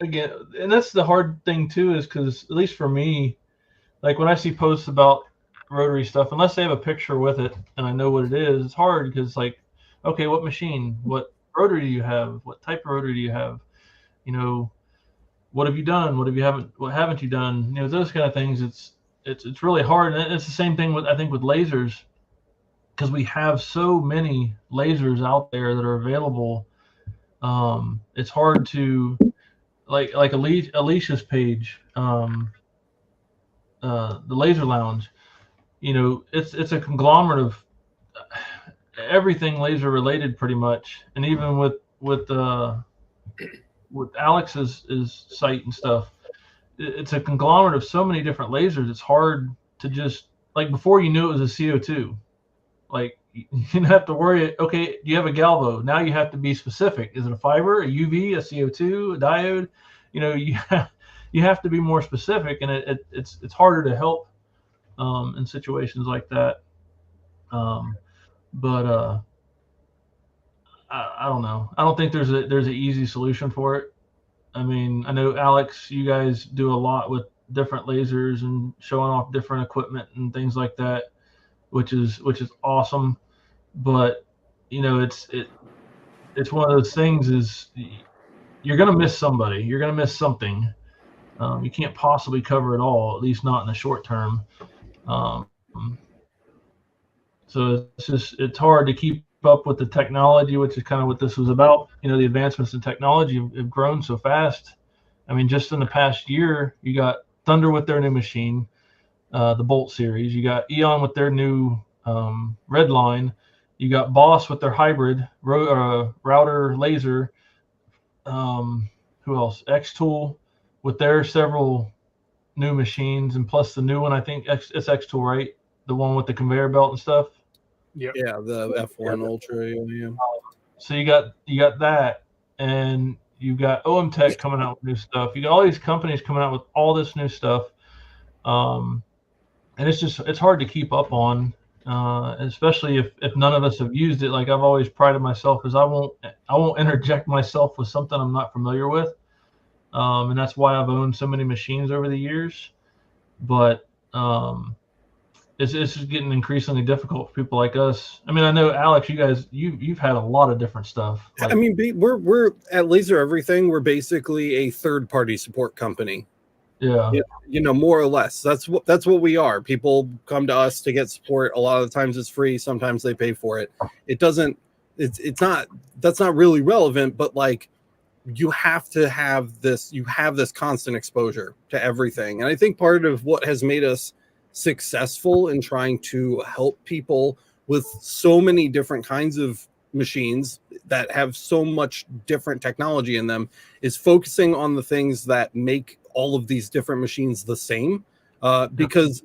again, and that's the hard thing too, is because at least for me, like when I see posts about rotary stuff, unless they have a picture with it and I know what it is, it's hard because like, okay, what machine, what rotary do you have? What type of rotary do you have? What have you done? What haven't you done? Those kind of things. It's really hard. And it's the same thing with lasers, because we have so many lasers out there that are available. It's hard to like Alicia's page, the Laser Lounge. It's a conglomerate of everything laser related pretty much. And even with Alex's site and stuff, it's a conglomerate of so many different lasers. It's hard to just, like, before you knew it was a CO2, like you didn't have to worry. Okay, do you have a galvo? Now you have to be specific. Is it a fiber, a UV, a CO2, a diode? You have to be more specific, and it's harder to help in situations like that. But I don't know. I don't think there's an easy solution for it. I mean, I know, Alex, you guys do a lot with different lasers and showing off different equipment and things like that, which is awesome. But it's one of those things, is you're gonna miss somebody, you're gonna miss something. You can't possibly cover it all, at least not in the short term. So it's hard to keep up with the technology, which is kind of what this was about. The advancements in technology have grown so fast. I mean, just in the past year, you got Thunder with their new machine, the Bolt series. You got Eon with their new Red line. You got Boss with their hybrid router laser. Who else? X-Tool with their several new machines, and plus the new one, I think it's X-Tool, right? The one with the conveyor belt and stuff. Yep. Yeah, the F1 Ultra. Yeah. So you got that, and you got OM Tech coming out with new stuff. You got all these companies coming out with all this new stuff, and it's hard to keep up on, especially if none of us have used it. Like I've always prided myself as I won't interject myself with something I'm not familiar with, and that's why I've owned so many machines over the years. But it's just getting increasingly difficult for people like us. I mean, I know, Alex, you've had a lot of different stuff. Like, I mean, we're at Laser Everything. We're basically a third-party support company. Yeah. More or less. That's what we are. People come to us to get support. A lot of the times it's free. Sometimes they pay for it. That's not really relevant, but like, you have to have this. You have this constant exposure to everything, and I think part of what has made us successful in trying to help people with so many different kinds of machines that have so much different technology in them is focusing on the things that make all of these different machines the same. Because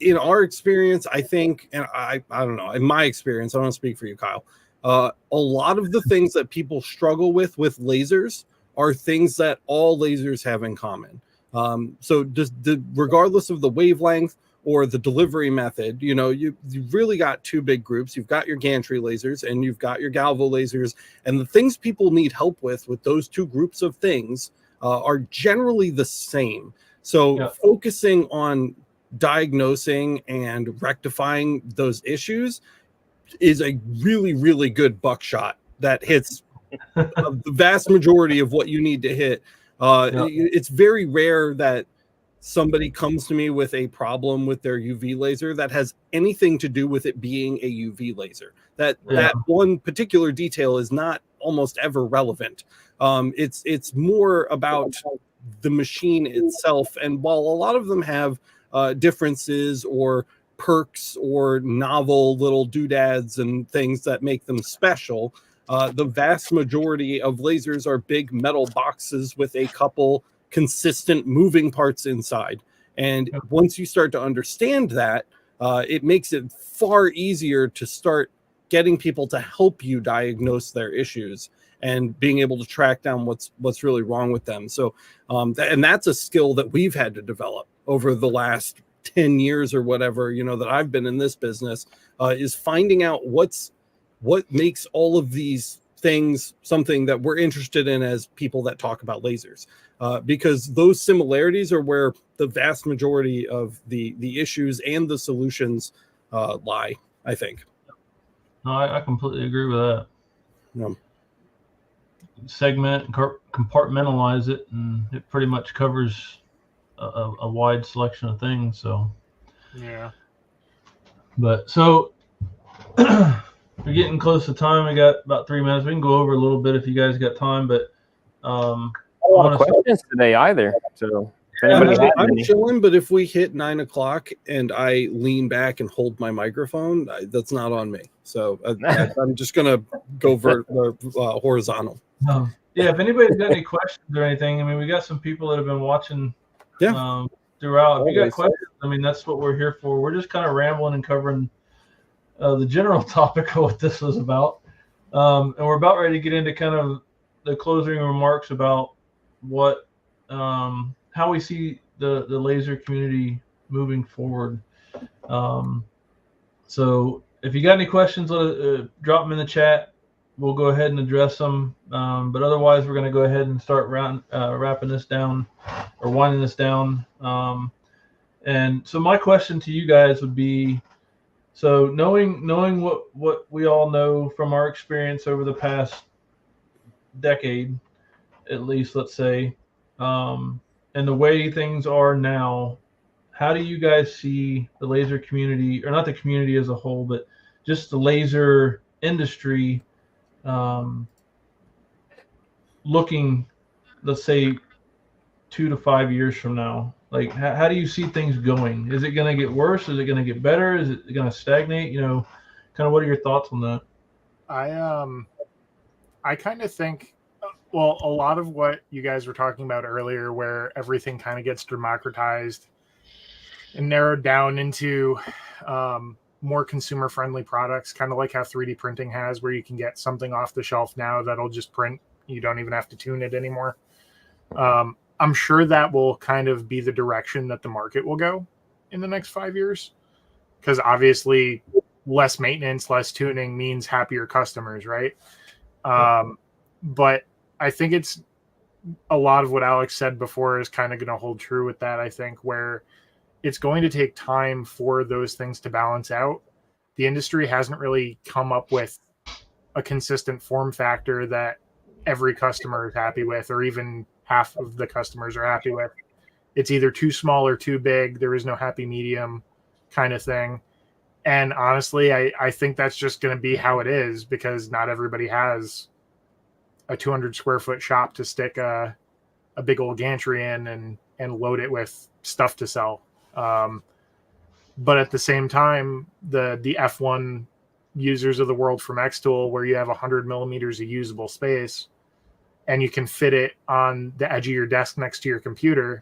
in our experience, I think, and I don't know, in my experience, I don't speak for you, Kyle, a lot of the things that people struggle with lasers are things that all lasers have in common. So just regardless of the wavelength or the delivery method, you really got two big groups. You've got your gantry lasers and you've got your galvo lasers, and the things people need help with those two groups of things are generally the same. So focusing on diagnosing and rectifying those issues is a really, really good buckshot that hits the vast majority of what you need to hit. It's very rare that somebody comes to me with a problem with their UV laser that has anything to do with it being a UV laser. That one particular detail is not almost ever relevant. It's more about the machine itself. And while a lot of them have differences or perks or novel little doodads and things that make them special, the vast majority of lasers are big metal boxes with a couple consistent moving parts inside. And once you start to understand that, it makes it far easier to start getting people to help you diagnose their issues and being able to track down what's really wrong with them. So, and that's a skill that we've had to develop over the last 10 years or whatever, that I've been in this business, is finding out what makes all of these things something that we're interested in as people that talk about lasers, because those similarities are where the vast majority of the issues and the solutions lie, I think. No, I completely agree with that. Yeah. Segment, compartmentalize it, and it pretty much covers a wide selection of things. So yeah. But so we're getting close to time. We got about 3 minutes. We can go over a little bit if you guys got time, but I don't want questions today either. So if anybody I'm chilling, but if we hit 9 o'clock and I lean back and hold my microphone, that's not on me. So I'm just gonna go horizontal. Yeah, if anybody's got any questions or anything, I mean, we got some people that have been watching throughout. If you got questions, I mean, that's what we're here for. We're just kind of rambling and covering the general topic of what this was about. And we're about ready to get into kind of the closing remarks about what, how we see the laser community moving forward. So if you got any questions, drop them in the chat. We'll go ahead and address them. But otherwise, we're going to go ahead and start wrapping this down or winding this down. And so my question to you guys would be, so knowing what we all know from our experience over the past decade, at least, let's say, and the way things are now, how do you guys see the laser community, or not the community as a whole, but just the laser industry looking, let's say, 2 to 5 years from now? Like, how do you see things going? Is it going to get worse? Is it going to get better? Is it going to stagnate? Kind of what are your thoughts on that? I kind of think, well, a lot of what you guys were talking about earlier, where everything kind of gets democratized and narrowed down into more consumer-friendly products, kind of like how 3D printing has, where you can get something off the shelf now that'll just print. You don't even have to tune it anymore. I'm sure that will kind of be the direction that the market will go in the next 5 years, because obviously less maintenance, less tuning means happier customers, right? But I think it's a lot of what Alex said before is kind of going to hold true with that. I think where it's going to take time for those things to balance out. The industry hasn't really come up with a consistent form factor that every customer is happy with, or even half of the customers are happy with. It's either too small or too big. There is no happy medium kind of thing. And honestly, I think that's just going to be how it is, because not everybody has a 200 square foot shop to stick a big old gantry in and load it with stuff to sell. But at the same time, the F1 users of the world from Xtool, where you have 100 millimeters of usable space and you can fit it on the edge of your desk next to your computer,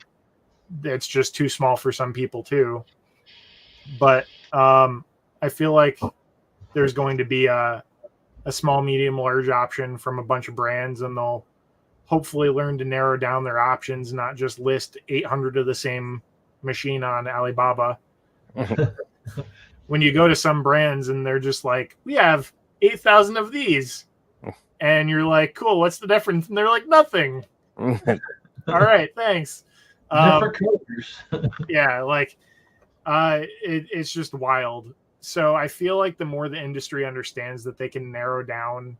it's just too small for some people too. But I feel like there's going to be a small, medium, large option from a bunch of brands, and they'll hopefully learn to narrow down their options, not just list 800 of the same machine on Alibaba. When you go to some brands and they're just like, we have 8,000 of these. And you're like, cool, what's the difference? And they're like, nothing. All right, thanks. Different colors. Yeah, like it's just wild. So I feel like the more the industry understands that they can narrow down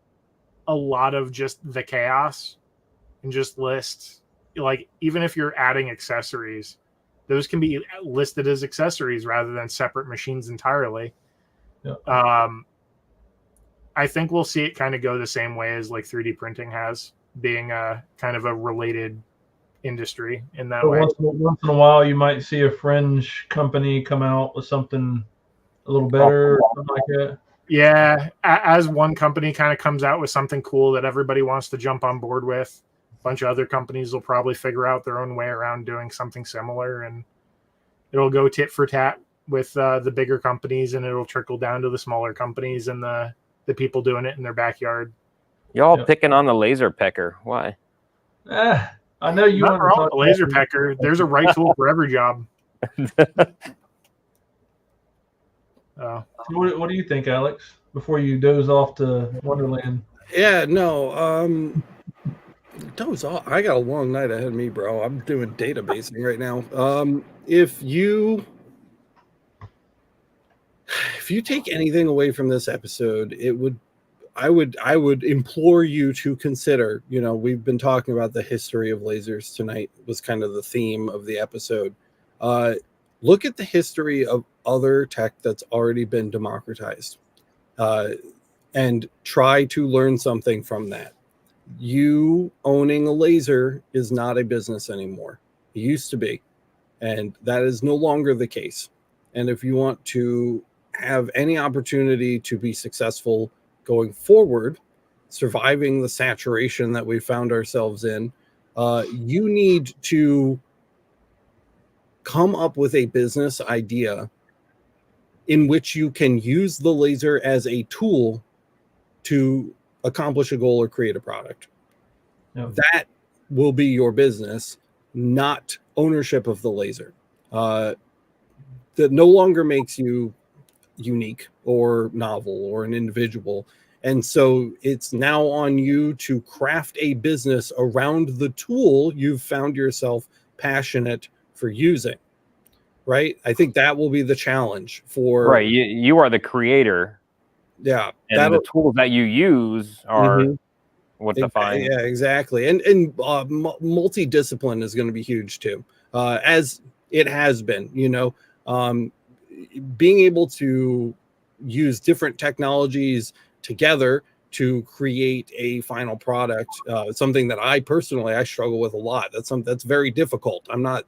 a lot of just the chaos and just list, like, even if you're adding accessories, those can be listed as accessories rather than separate machines entirely. Yeah. I think we'll see it kind of go the same way as like 3D printing has, being a kind of a related industry in that way. Once in a while, you might see a fringe company come out with something a little better, or something like that. Yeah, as one company kind of comes out with something cool that everybody wants to jump on board with, a bunch of other companies will probably figure out their own way around doing something similar, and it'll go tit for tat with the bigger companies, and it'll trickle down to the smaller companies and the people doing it in their backyard. Y'all picking on the laser pecker. Why? I know you want to talk about laser pecker. There's a right tool for every job. What do you think, Alex, before you doze off to Wonderland? Yeah, no. Doze off. I got a long night ahead of me, bro. I'm doing databasing right now. If you take anything away from this episode, I would implore you to consider, we've been talking about the history of lasers tonight, was kind of the theme of the episode. Look at the history of other tech that's already been democratized, and try to learn something from that. You owning a laser is not a business anymore. It used to be, and that is no longer the case. And if you want to have any opportunity to be successful going forward, surviving the saturation that we found ourselves in, you need to come up with a business idea in which you can use the laser as a tool to accomplish a goal or create a product. Yeah. That will be your business, not ownership of the laser. That no longer makes you unique or novel or an individual. And so it's now on you to craft a business around the tool you've found yourself passionate for using. Right? I think that will be the challenge for... Right. You are the creator. Yeah. And the tools that you use are what define. Yeah, exactly. And multidiscipline is going to be huge too, as it has been, being able to use different technologies together to create a final product, something that I struggle with a lot. That's very difficult. I'm not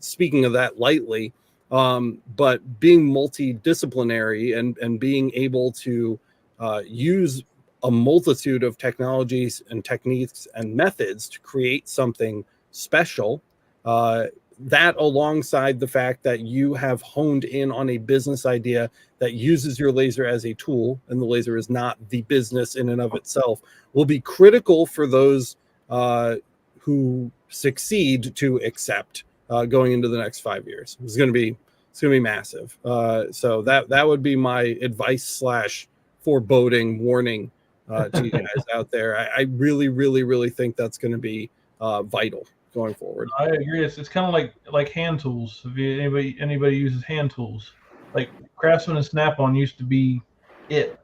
speaking of that lightly, but being multidisciplinary and being able to use a multitude of technologies and techniques and methods to create something special, that alongside the fact that you have honed in on a business idea that uses your laser as a tool, and the laser is not the business in and of itself, will be critical for those who succeed to accept going into the next 5 years. It's going to be massive. So that would be my advice / foreboding warning to you guys out there. I really, really, really think that's going to be vital going forward. I agree. It's kind of like hand tools. If anybody uses hand tools, like Craftsman and Snap-on used to be it.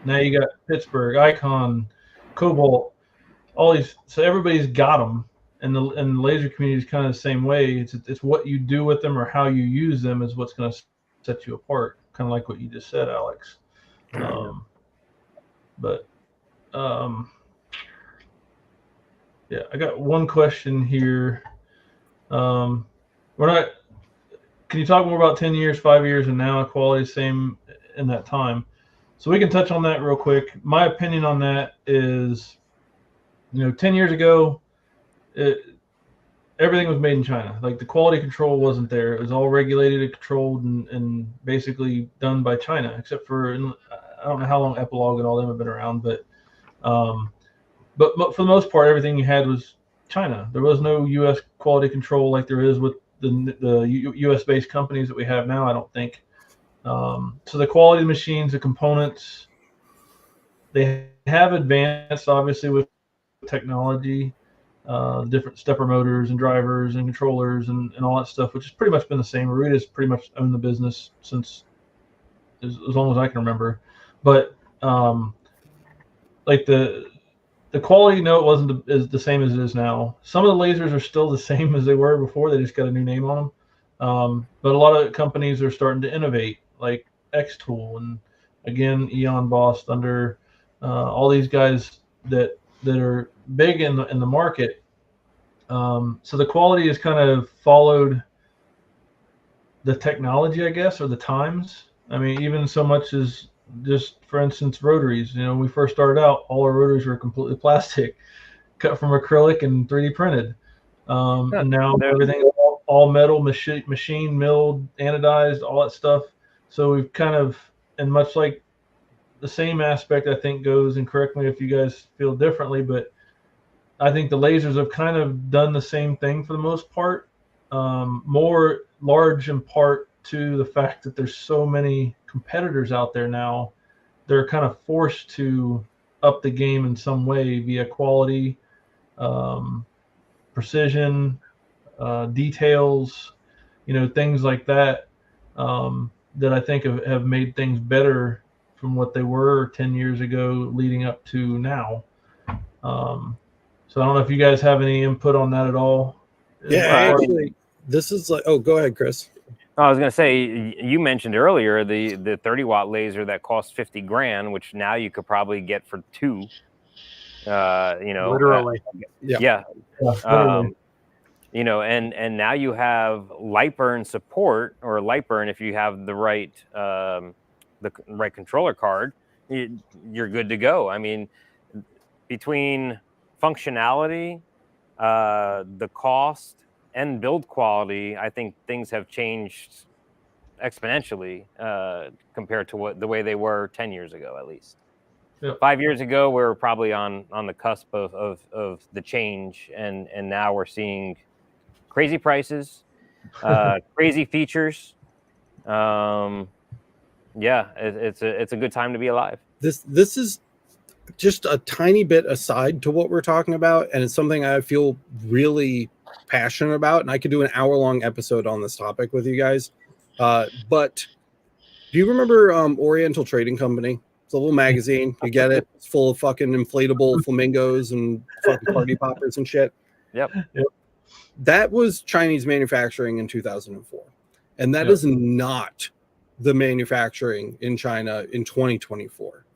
Now you got Pittsburgh, Icon, Cobalt, all these. So everybody's got them, and the laser community is kind of the same way. It's what you do with them or how you use them is what's going to set you apart. Kind of like what you just said, Alex. Yeah, I got one question here. We're not can you talk more about 10 years, 5 years, and now quality same in that time? So we can touch on that real quick. My opinion on that is, 10 years ago, everything was made in China. Like the quality control wasn't there. It was all regulated and controlled and basically done by China, except for, I don't know how long Epilogue and all them have been around, but for the most part, everything you had was China. There was no U.S. quality control like there is with the U.S.-based companies that we have now, I don't think. So the quality of the machines, the components, they have advanced, obviously, with technology, different stepper motors and drivers and controllers and all that stuff, which has pretty much been the same. Arita's pretty much owned the business since as long as I can remember. But like the quality, no, it wasn't the same as it is now. Some of the lasers are still the same as they were before. They just got a new name on them. But a lot of companies are starting to innovate, like X-Tool and, again, Eon, Boss, Thunder, all these guys that are big in the market. So the quality has kind of followed the technology, I guess, or the times. I mean, even so much as just, for instance, rotaries. When we first started out, all our rotaries were completely plastic, cut from acrylic and 3D printed. And now everything is all metal, machine milled, anodized, all that stuff. So we've kind of, and much like the same aspect, I think, goes, and correct me if you guys feel differently, but I think the lasers have kind of done the same thing for the most part, more large in part to the fact that there's so many competitors out there now. They're kind of forced to up the game in some way via quality, precision, details, things like that, that I think have made things better from what they were 10 years ago leading up to now. So I don't know if you guys have any input on that at all. Yeah, actually, this is like, oh, go ahead, Chris. I was going to say, you mentioned earlier the 30 watt laser that costs $50,000, which now you could probably get for two. Literally. Yeah. And now you have light burn support, or light burn if you have the right controller card, you're good to go. I mean, between functionality, the cost, and build quality, I think things have changed exponentially compared to the way they were 10 years ago, at least. Yeah. 5 years ago, we were probably on the cusp of the change, and now we're seeing crazy prices, crazy features. It's a good time to be alive. This is just a tiny bit aside to what we're talking about, and it's something I feel really passionate about, and I could do an hour-long episode on this topic with you guys. But do you remember Oriental Trading Company? It's a little magazine. You get it. It's full of fucking inflatable flamingos and fucking party poppers and shit. Yep. That was Chinese manufacturing in 2004. And that is not the manufacturing in China in 2024.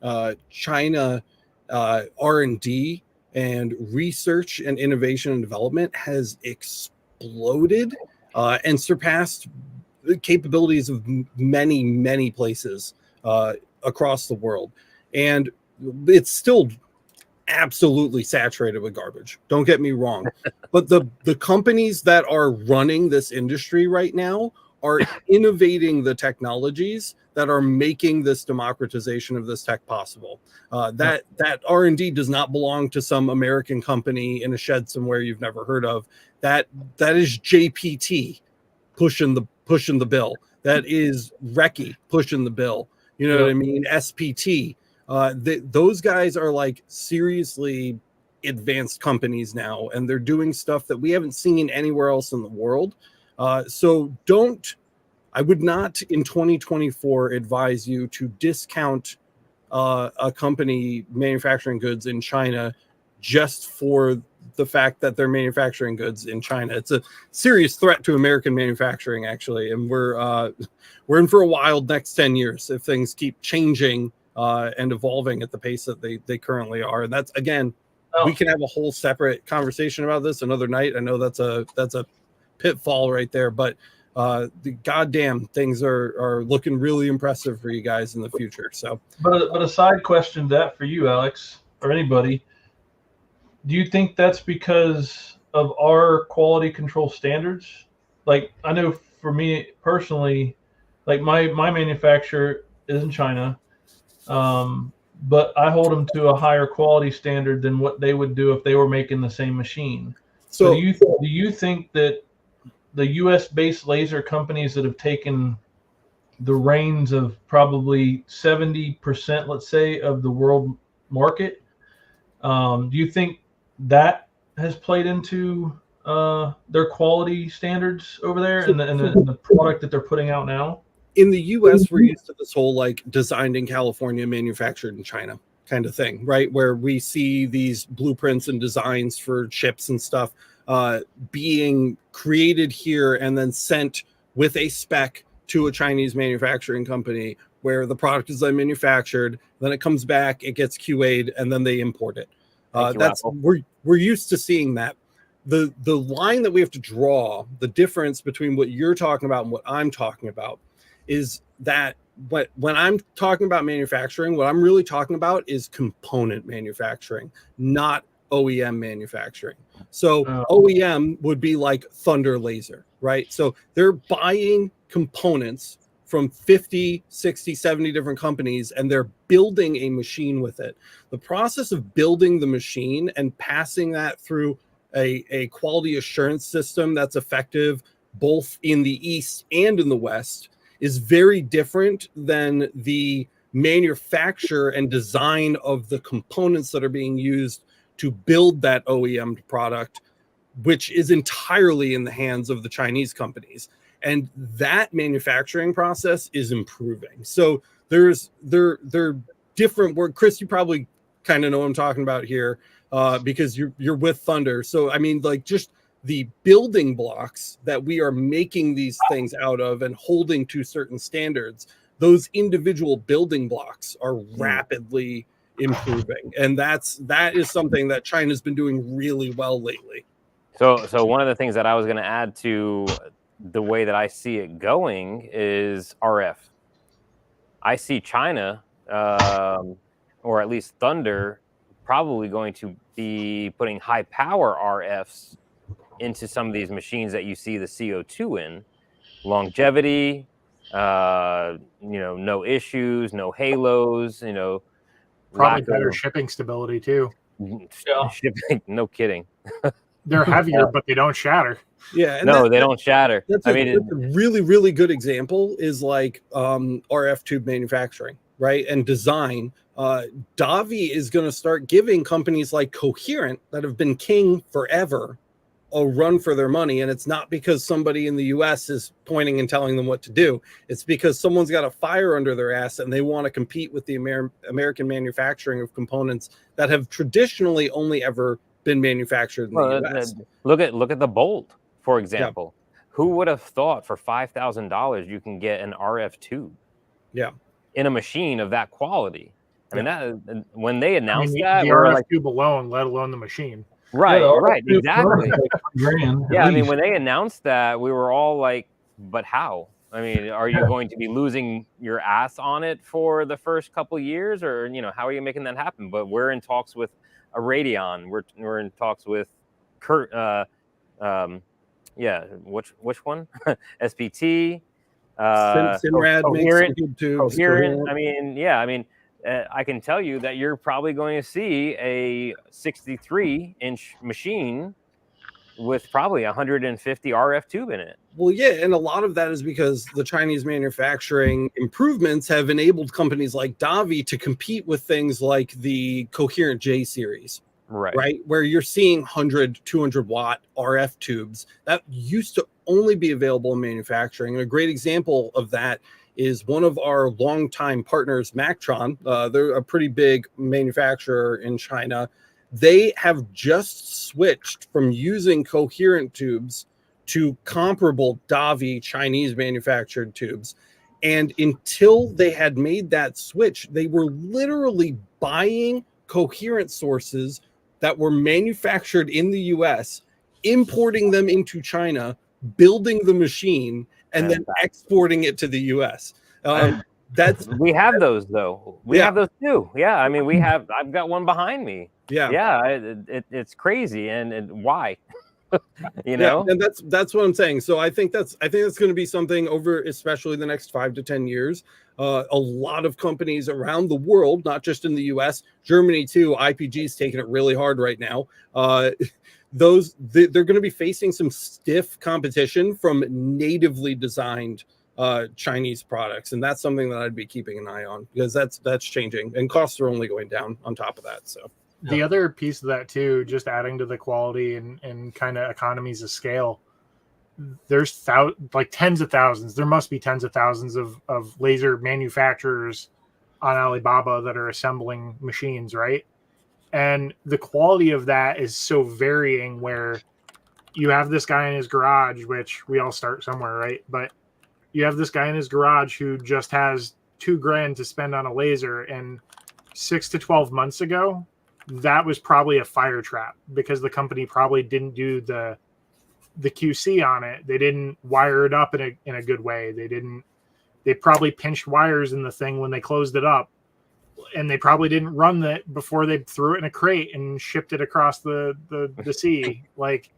China R&D and research and innovation and development has exploded and surpassed the capabilities of many, many places across the world. And it's still absolutely saturated with garbage. Don't get me wrong. But the companies that are running this industry right now are innovating the technologies that are making this democratization of this tech possible. That R&D does not belong to some American company in a shed somewhere you've never heard of. That is JPT pushing the bill. That is Recce pushing the bill. You know what I mean? SPT. Those guys are like seriously advanced companies now, and they're doing stuff that we haven't seen anywhere else in the world. So I would not in 2024 advise you to discount a company manufacturing goods in China just for the fact that they're manufacturing goods in China. It's a serious threat to American manufacturing, actually, and we're in for a wild next 10 years if things keep changing and evolving at the pace that they currently are. And that's, again, we can have a whole separate conversation about this another night. I know that's a pitfall right there, but the goddamn things are looking really impressive for you guys in the future. So, but a side question to that for you, Alex, or anybody, do you think that's because of our quality control standards? Like, I know for me personally, like my manufacturer is in China, but I hold them to a higher quality standard than what they would do if they were making the same machine. So do you think that the U.S. based laser companies that have taken the reins of probably 70%, let's say, of the world market, do you think that has played into their quality standards over there and the product that they're putting out now? In the US, we're used to this whole like designed in California, manufactured in China kind of thing, right? Where we see these blueprints and designs for chips and stuff being created here and then sent with a spec to a Chinese manufacturing company where the product is then manufactured, then it comes back, it gets QA'd, and then they import it. We're used to seeing that. The line that we have to draw, the difference between what you're talking about and what I'm talking about, is that when I'm talking about manufacturing, what I'm really talking about is component manufacturing, not OEM manufacturing. So OEM would be like Thunder Laser, right? So they're buying components from 50, 60, 70 different companies, and they're building a machine with it. The process of building the machine and passing that through a quality assurance system that's effective both in the East and in the West is very different than the manufacture and design of the components that are being used to build that OEM product, which is entirely in the hands of the Chinese companies. And that manufacturing process is improving. So they're different work. Chris, you probably kind of know what I'm talking about here because you're with Thunder. So I mean, like just the building blocks that we are making these things out of and holding to certain standards, those individual building blocks are rapidly improving. And that is something that China's been doing really well lately. So one of the things that I was going to add to the way that I see it going is RF. I see China, or at least Thunder, probably going to be putting high power RFs into some of these machines that you see the CO2 in. Longevity, no issues, no halos, probably better shipping stability too. Shipping, no kidding. They're heavier, but they don't shatter. Yeah, and they don't shatter. That's a really, really good example is like RF tube manufacturing, right? And design. Davi is going to start giving companies like Coherent that have been king forever a run for their money. And it's not because somebody in the US is pointing and telling them what to do. It's because someone's got a fire under their ass and they want to compete with the American manufacturing of components that have traditionally only ever been manufactured in the US. Look at the Bolt, for example. Yeah. Who would have thought for $5,000 you can get an RF tube? Yeah. In a machine of that quality. I mean, that when they announced the RF tube alone, let alone the machine. Right, exactly. Yeah, I mean, when they announced that, we were all like, but how? I mean, are you going to be losing your ass on it for the first couple of years, or how are you making that happen? But we're in talks with a Radeon. We're in talks with Kurt. Which one? SPT. Simrad Coherent. Makes tubes. Coherent. I mean, I can tell you that you're probably going to see a 63-inch machine with probably 150 RF tube in it. Well, yeah, and a lot of that is because the Chinese manufacturing improvements have enabled companies like Davi to compete with things like the Coherent J series. Right, where you're seeing 100, 200 watt RF tubes that used to only be available in manufacturing. And a great example of that is one of our longtime partners, Mactron. They're a pretty big manufacturer in China. They have just switched from using Coherent tubes to comparable Davi Chinese manufactured tubes. And until they had made that switch, they were literally buying Coherent sources that were manufactured in the US, importing them into China, building the machine, and then exporting it to the U.S. That's we have those though. We have those too. Yeah, I mean, I've got one behind me. Yeah. It's crazy, and why? You know, and that's what I'm saying. So I think that's going to be something over, especially the next 5 to 10 years. A lot of companies around the world, not just in the U.S., Germany too. IPG is taking it really hard right now. They're going to be facing some stiff competition from natively designed Chinese products, and that's something that I'd be keeping an eye on, because that's changing, and costs are only going down on top of that. So the other piece of that too, just adding to the quality and kind of economies of scale, there's like tens of thousands. There must be tens of thousands of laser manufacturers on Alibaba that are assembling machines, right? And the quality of that is so varying, where you have this guy in his garage, which we all start somewhere, right? But you have this guy in his garage who just has $2,000 to spend on a laser, and 6 to 12 months ago, that was probably a fire trap, because the company probably didn't do the QC on it. They didn't wire it up in a good way. They probably pinched wires in the thing when they closed it up, and they probably didn't run that before they threw it in a crate and shipped it across the sea. Like,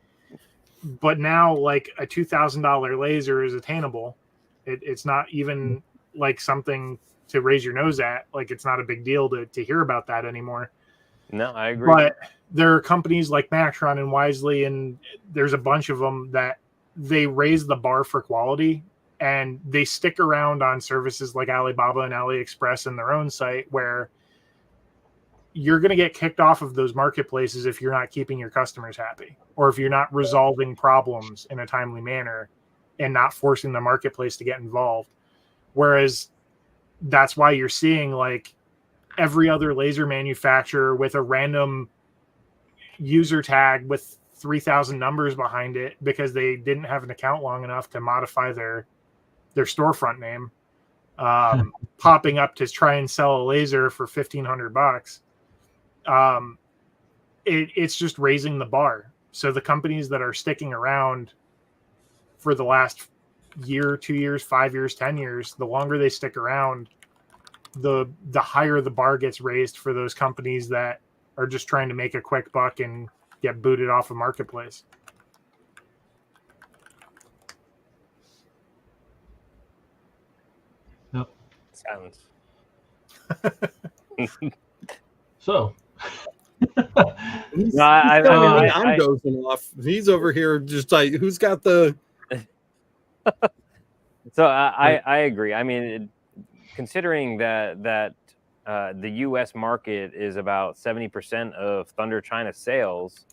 but now, like, a $2,000 laser is attainable. It's not even like something to raise your nose at. Like, it's not a big deal to hear about that anymore. No, I agree. But there are companies like Maxtron and Wisely, and there's a bunch of them that they raise the bar for quality, and they stick around on services like Alibaba and AliExpress and their own site, where you're going to get kicked off of those marketplaces if you're not keeping your customers happy, or if you're not resolving problems in a timely manner and not forcing the marketplace to get involved. Whereas that's why you're seeing, like, every other laser manufacturer with a random user tag with 3,000 numbers behind it, because they didn't have an account long enough to modify their storefront name, popping up to try and sell a laser for $1,500. It's just raising the bar. So the companies that are sticking around for the last year, 2 years, 5 years, 10 years, the longer they stick around, the higher the bar gets raised for those companies that are just trying to make a quick buck and get booted off a marketplace. Yep. Silence. So I'm dozing off. He's over here just like, who's got the So I agree. I mean, considering that the U.S. market is about 70% of Thunder China sales,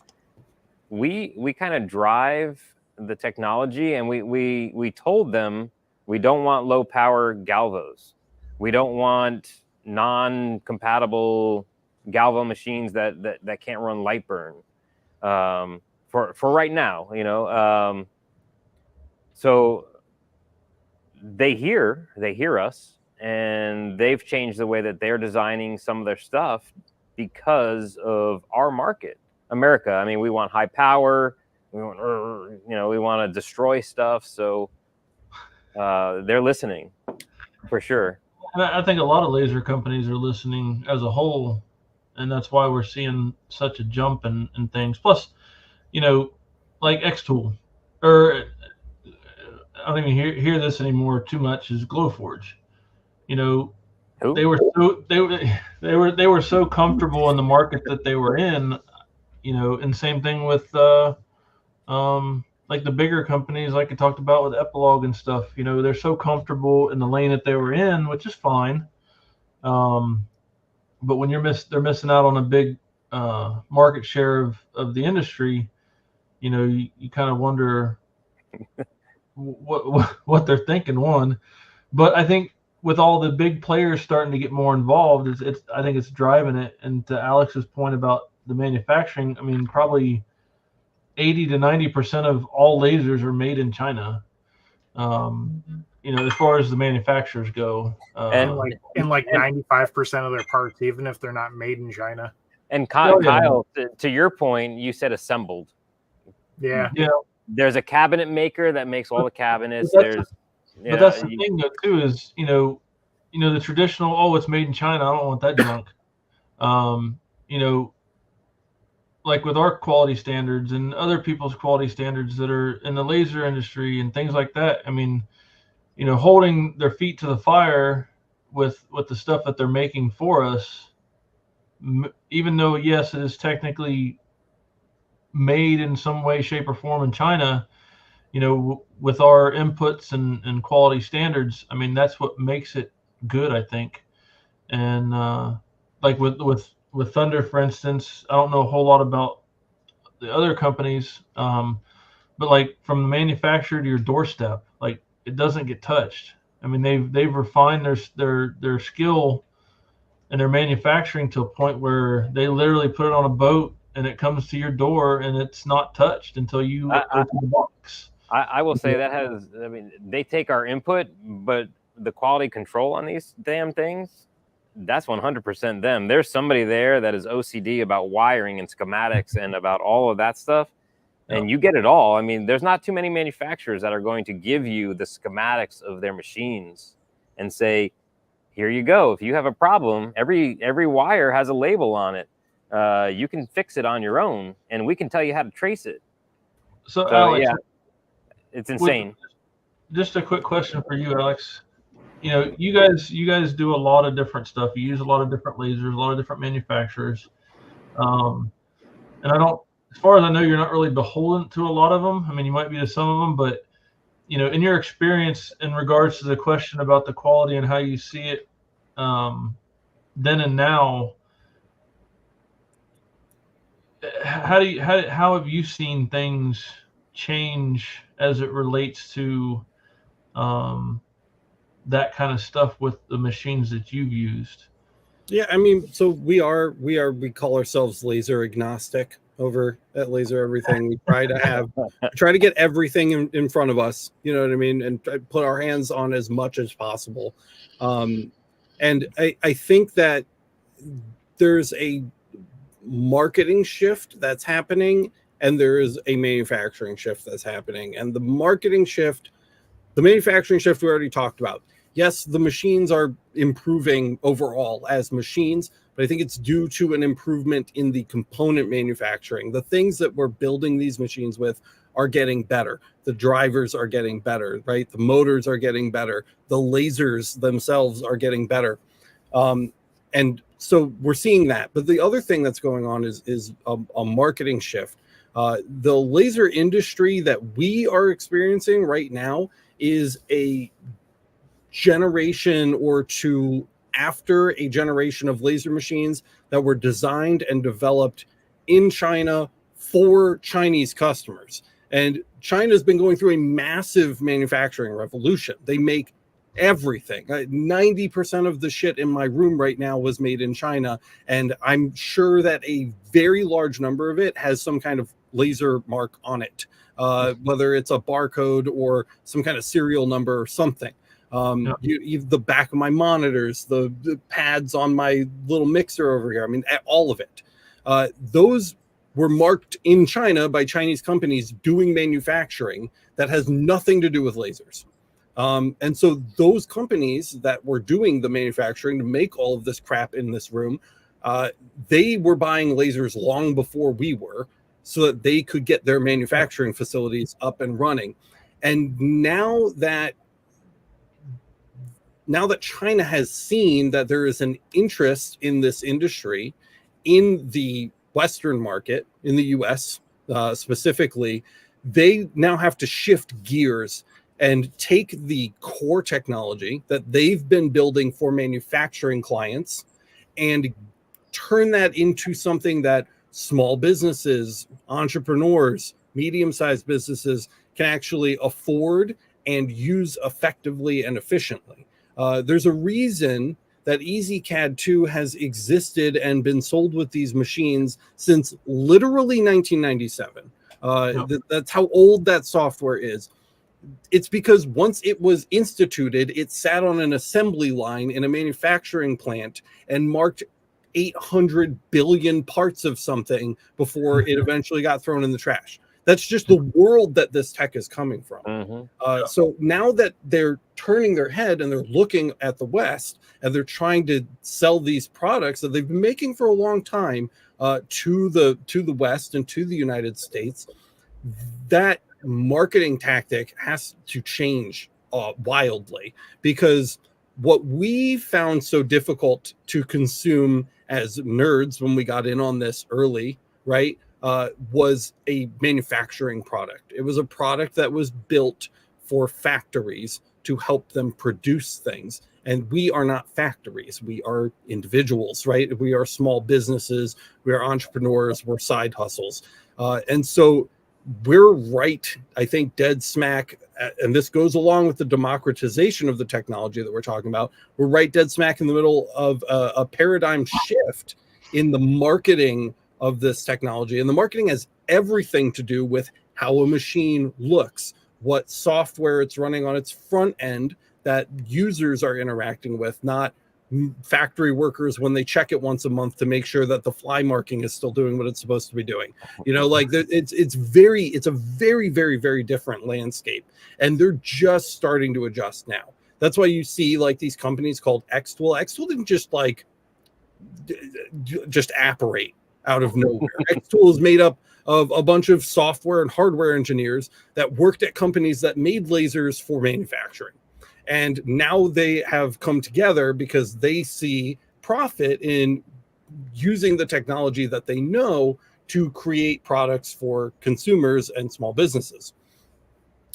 we kind of drive the technology, and we told them we don't want low power galvos. We don't want non-compatible galvo machines that can't run light burn for right now, you know. So they hear us, and they've changed the way that they're designing some of their stuff because of our market, America. I mean, we want high power. We want, we want to destroy stuff. So they're listening for sure. And I think a lot of laser companies are listening as a whole, and that's why we're seeing such a jump in things. Plus, like X-Tool, or I don't even hear this anymore too much, is Glowforge. They were so comfortable in the market that they were in, and same thing with like the bigger companies, like I talked about with Epilogue and stuff. They're so comfortable in the lane that they were in, which is fine. But when they're missing out on a big market share of the industry, you kind of wonder what they're thinking. One, but I think with all the big players starting to get more involved, I think it's driving it. And to Alex's point about the manufacturing, I mean, probably 80 to 90% of all lasers are made in China. As far as the manufacturers go, and like 95% of their parts, even if they're not made in China. And Kyle, to your point, you said assembled. Yeah. There's a cabinet maker that makes all the cabinets. There's But that's the thing, though, too, is the traditional. Oh, it's made in China. I don't want that junk. You know, like with our quality standards and other people's quality standards that are in the laser industry and things like that. I mean, holding their feet to the fire with the stuff that they're making for us, even though yes, it is technically made in some way, shape, or form in China. With our inputs and quality standards, I mean, that's what makes it good, I think. And like with Thunder, for instance, I don't know a whole lot about the other companies, but like from the manufacturer to your doorstep, like it doesn't get touched. I mean, they've refined their skill and their manufacturing to a point where they literally put it on a boat and it comes to your door and it's not touched until you open the box. I will say that I mean, they take our input, but the quality control on these damn things, that's 100% them. There's somebody there that is OCD about wiring and schematics and about all of that stuff. And you get it all. I mean, there's not too many manufacturers that are going to give you the schematics of their machines and say, here you go. If you have a problem, every wire has a label on it. You can fix it on your own, and we can tell you how to trace it. So Alex, yeah, it's insane. Just a quick question for you, Alex. You guys do a lot of different stuff. You use a lot of different lasers, a lot of different manufacturers. And as far as I know, you're not really beholden to a lot of them. I mean, you might be to some of them, but in your experience in regards to the question about the quality and how you see it then and now, how have you seen things change as it relates to that kind of stuff with the machines that you've used? Yeah, I mean, so we call ourselves laser agnostic over at Laser Everything. We try to get everything in front of us, you know what I mean, and put our hands on as much as possible. And I think that there's a marketing shift that's happening, and there is a manufacturing shift that's happening. And the manufacturing shift we already talked about. Yes, the machines are improving overall as machines, but I think it's due to an improvement in the component manufacturing. The things that we're building these machines with are getting better. The drivers are getting better, right? The motors are getting better. The lasers themselves are getting better. And so we're seeing that. But the other thing that's going on is a marketing shift. The laser industry that we are experiencing right now is a generation or two after a generation of laser machines that were designed and developed in China for Chinese customers. And China's been going through a massive manufacturing revolution. They make everything. 90% of the shit in my room right now was made in China. And I'm sure that a very large number of it has some kind of laser mark on it, whether it's a barcode or some kind of serial number or something. The back of my monitors, the pads on my little mixer over here. I mean, all of it. Those were marked in China by Chinese companies doing manufacturing that has nothing to do with lasers. And so those companies that were doing the manufacturing to make all of this crap in this room, they were buying lasers long before we were, so that they could get their manufacturing facilities up and running. And now that China has seen that there is an interest in this industry in the Western market, in the US specifically, they now have to shift gears and take the core technology that they've been building for manufacturing clients and turn that into something that small businesses, entrepreneurs, medium-sized businesses can actually afford and use effectively and efficiently. There's a reason that EasyCAD 2 has existed and been sold with these machines since literally 1997. That's how old that software is. It's because once it was instituted, it sat on an assembly line in a manufacturing plant and marked 800 billion parts of something before it eventually got thrown in the trash. That's just the world that this tech is coming from. Mm-hmm. So now that they're turning their head and they're looking at the West and they're trying to sell these products that they've been making for a long time to the West and to the United States, that marketing tactic has to change wildly, because what we found so difficult to consume as nerds when we got in on this early, right, was a manufacturing product. It was a product that was built for factories to help them produce things. And we are not factories. We are individuals, right? We are small businesses. We are entrepreneurs. We're side hustles. And so we're right, I think, dead smack, and this goes along with the democratization of the technology that we're talking about. We're right dead smack in the middle of a paradigm shift in the marketing of this technology. And the marketing has everything to do with how a machine looks, what software it's running on its front end that users are interacting with, not factory workers when they check it once a month to make sure that the fly marking is still doing what it's supposed to be doing. You know, like it's a very, very, very different landscape, and they're just starting to adjust now. That's why you see like these companies called Xtool. Xtool didn't just apparate out of nowhere. Xtool is made up of a bunch of software and hardware engineers that worked at companies that made lasers for manufacturing. And now they have come together because they see profit in using the technology that they know to create products for consumers and small businesses.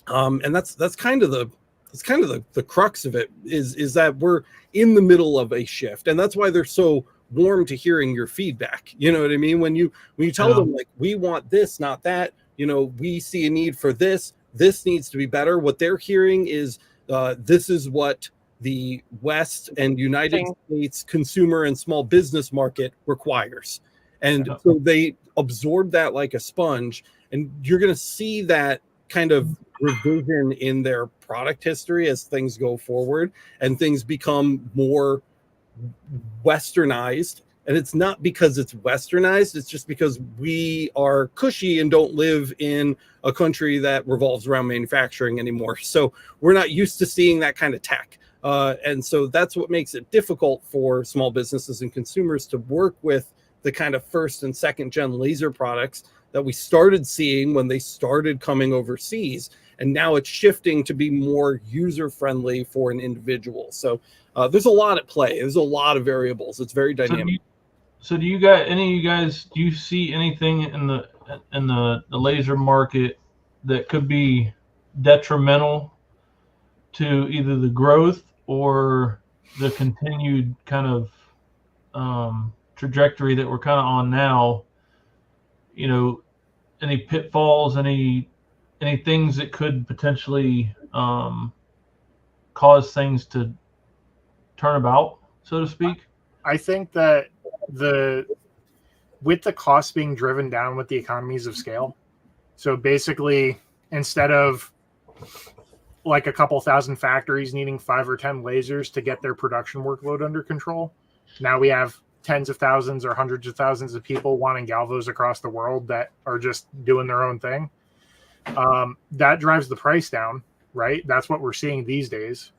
And that's kind of the crux of it is that we're in the middle of a shift, and that's why they're so warm to hearing your feedback. You know what I mean? When you tell them like, we want this, not that, you know, we see a need for this needs to be better. What they're hearing is this is what the West and United States consumer and small business market requires. And so they absorb that like a sponge, and you're going to see that kind of revision in their product history as things go forward and things become more westernized. And it's not because it's westernized, it's just because we are cushy and don't live in a country that revolves around manufacturing anymore. So we're not used to seeing that kind of tech. And so that's what makes it difficult for small businesses and consumers to work with the kind of first and second gen laser products that we started seeing when they started coming overseas. And now it's shifting to be more user friendly for an individual. So there's a lot at play. There's a lot of variables. It's very dynamic. So do you guys, any of you guys, do you see anything in the laser market that could be detrimental to either the growth or the continued kind of trajectory that we're kind of on now? You know, any pitfalls, any things that could potentially cause things to turn about, so to speak? I think that with the costs being driven down with the economies of scale, so basically instead of like a couple thousand factories needing 5 or 10 lasers to get their production workload under control, now we have tens of thousands or hundreds of thousands of people wanting galvos across the world that are just doing their own thing. That drives the price down, right? That's what we're seeing these days.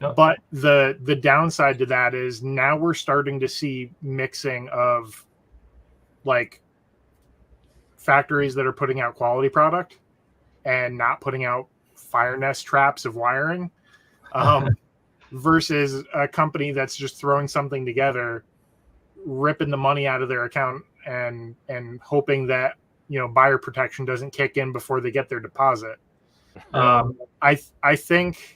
Yep. But the downside to that is now we're starting to see mixing of like factories that are putting out quality product and not putting out fire nest traps of wiring, versus a company that's just throwing something together, ripping the money out of their account and hoping that, you know, buyer protection doesn't kick in before they get their deposit. I think.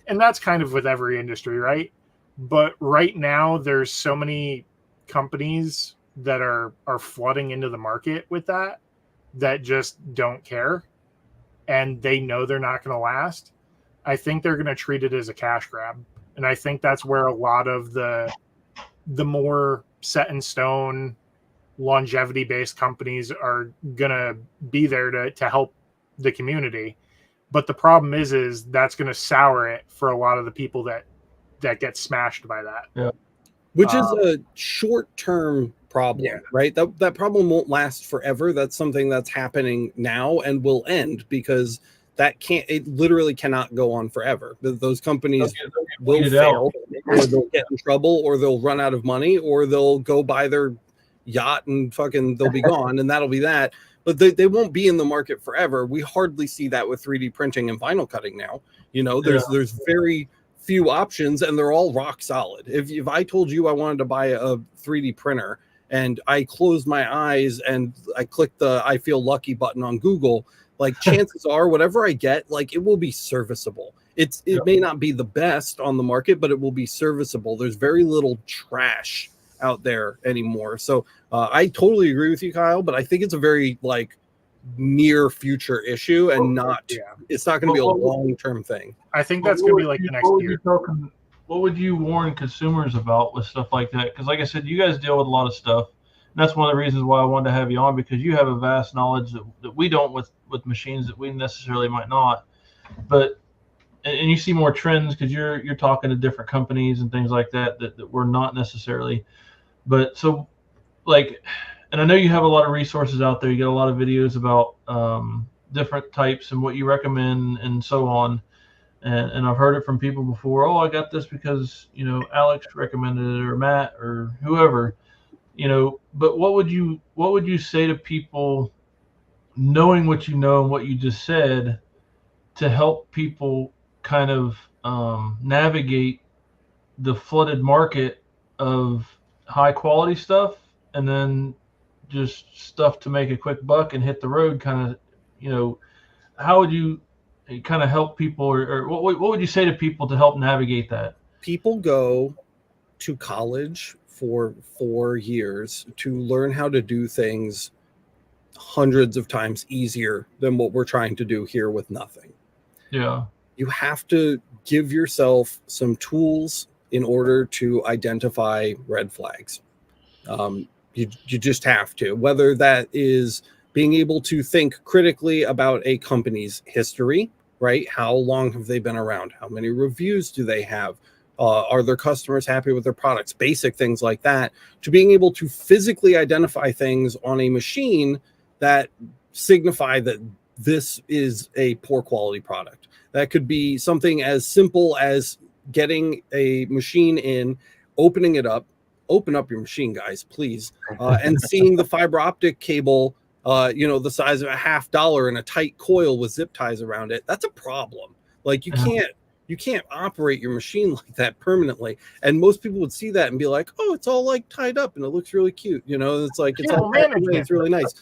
And that's kind of with every industry, right? But right now, there's so many companies that are flooding into the market with that just don't care. And they know they're not going to last. I think they're going to treat it as a cash grab. And I think that's where a lot of the more set in stone, longevity-based companies are going to be there to help the community. But the problem is that's going to sour it for a lot of the people that get smashed by that. Yeah. Which is a short-term problem, Yeah. right? That problem won't last forever. That's something that's happening now and will end, because it literally cannot go on forever. Those companies will weeded out. fail, or they'll get in trouble, or they'll run out of money, or they'll go buy their yacht and they'll be gone, and that'll be that. But they won't be in the market forever. We hardly see that with 3D printing and vinyl cutting now. There's very few options, and they're all rock solid. If I told you I wanted to buy a 3D printer and I closed my eyes and I clicked the I feel lucky button on Google, like, chances are whatever I get, like, it will be serviceable. It may not be the best on the market, but it will be serviceable. There's very little trash out there anymore. So I totally agree with you, Kyle, but I think it's a very near future issue, and it's not going to be a long-term thing. I think that's going to be like the next year. What would you warn consumers about with stuff like that? Because like I said, you guys deal with a lot of stuff. And that's one of the reasons why I wanted to have you on, because you have a vast knowledge that we don't with machines that we necessarily might not. But and you see more trends because you're talking to different companies and things like that we're not necessarily. But so and I know you have a lot of resources out there. You get a lot of videos about different types and what you recommend and so on. And I've heard it from people before. Oh, I got this because Alex recommended it, or Matt, or whoever. But what would you say to people, knowing what you know and what you just said, to help people kind of navigate the flooded market of high quality stuff, and then just stuff to make a quick buck and hit the road kind of, how would you kind of help people, or what would you say to people to help navigate that? People go to college for 4 years to learn how to do things hundreds of times easier than what we're trying to do here with nothing. Yeah. You have to give yourself some tools in order to identify red flags. You just have to, whether that is being able to think critically about a company's history, right? How long have they been around? How many reviews do they have? Are their customers happy with their products? Basic things like that, to being able to physically identify things on a machine that signify that this is a poor quality product. That could be something as simple as getting a machine in, opening it up. Open up your machine, guys, please, and seeing the fiber optic cable, the size of $50 in a tight coil with zip ties around it. That's a problem. Like, you can't operate your machine like that permanently. And most people would see that and be like, oh, it's all tied up and it looks really cute. It's like, it's all management. It's really nice.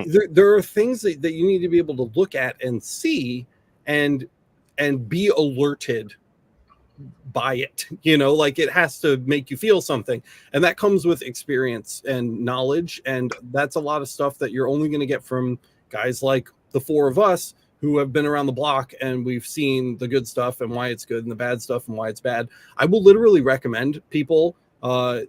There are things that you need to be able to look at and see and be alerted by it. It has to make you feel something, and that comes with experience and knowledge, and that's a lot of stuff that you're only going to get from guys like the four of us who have been around the block, and we've seen the good stuff and why it's good, and the bad stuff and why it's bad. I will literally recommend people to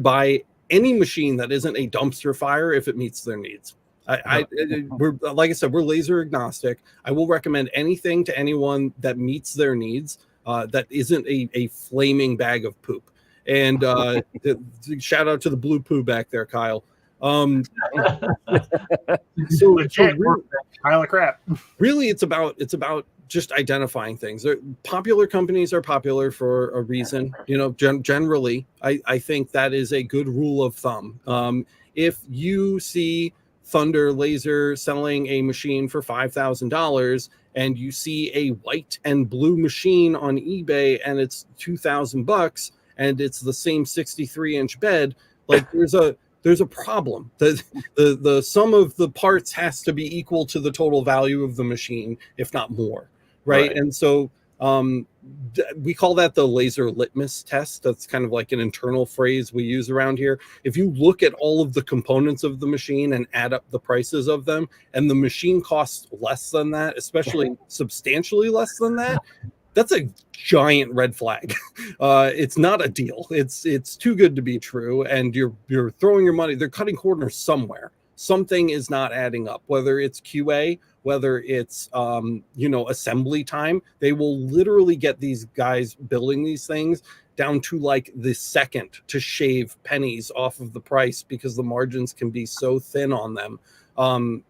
buy any machine that isn't a dumpster fire if it meets their needs. We're, like I said, we're laser agnostic. I will recommend anything to anyone that meets their needs, that isn't a flaming bag of poop. And shout out to the blue poo back there, Kyle. So pile of crap. Really, it's about just identifying things. Popular companies are popular for a reason. Generally, I think that is a good rule of thumb. If you see Thunder Laser selling a machine for $5,000, and you see a white and blue machine on eBay and it's $2,000, and it's the same 63-inch bed, there's a problem. The sum of the parts has to be equal to the total value of the machine, if not more, right? And so we call that the laser litmus test. That's kind of like an internal phrase we use around here. If you look at all of the components of the machine and add up the prices of them, and the machine costs less than that, especially substantially less than that, that's a giant red flag. It's not a deal. It's too good to be true, and you're throwing your money. They're cutting corners somewhere. Something is not adding up, whether it's QA whether it's assembly time. They will literally get these guys building these things down to like the second to shave pennies off of the price because the margins can be so thin on them.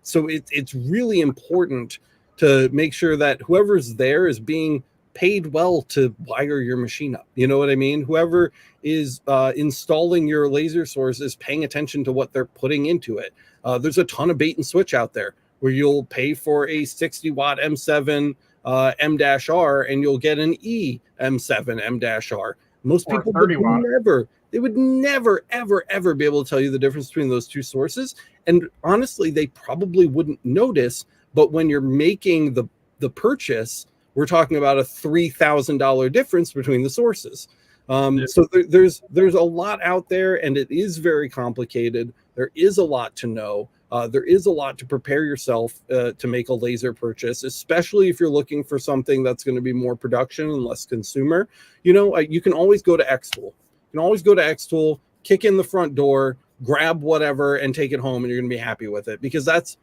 So it's really important to make sure that whoever's there is being paid well to wire your machine up. You know what I mean? Whoever is installing your laser source is paying attention to what they're putting into it. There's a ton of bait and switch out there where you'll pay for a 60 watt M7 M-R and you'll get an E M7 M-R. Most people would never, ever be able to tell you the difference between those two sources. And honestly, they probably wouldn't notice. But when you're making the purchase, we're talking about a $3,000 difference between the sources. So there's a lot out there, and it is very complicated. There is a lot to know. There is a lot to prepare yourself to make a laser purchase, especially if you're looking for something that's going to be more production and less consumer. You can always go to Xtool. You can always go to Xtool, kick in the front door, grab whatever, and take it home, and you're going to be happy with it, because that's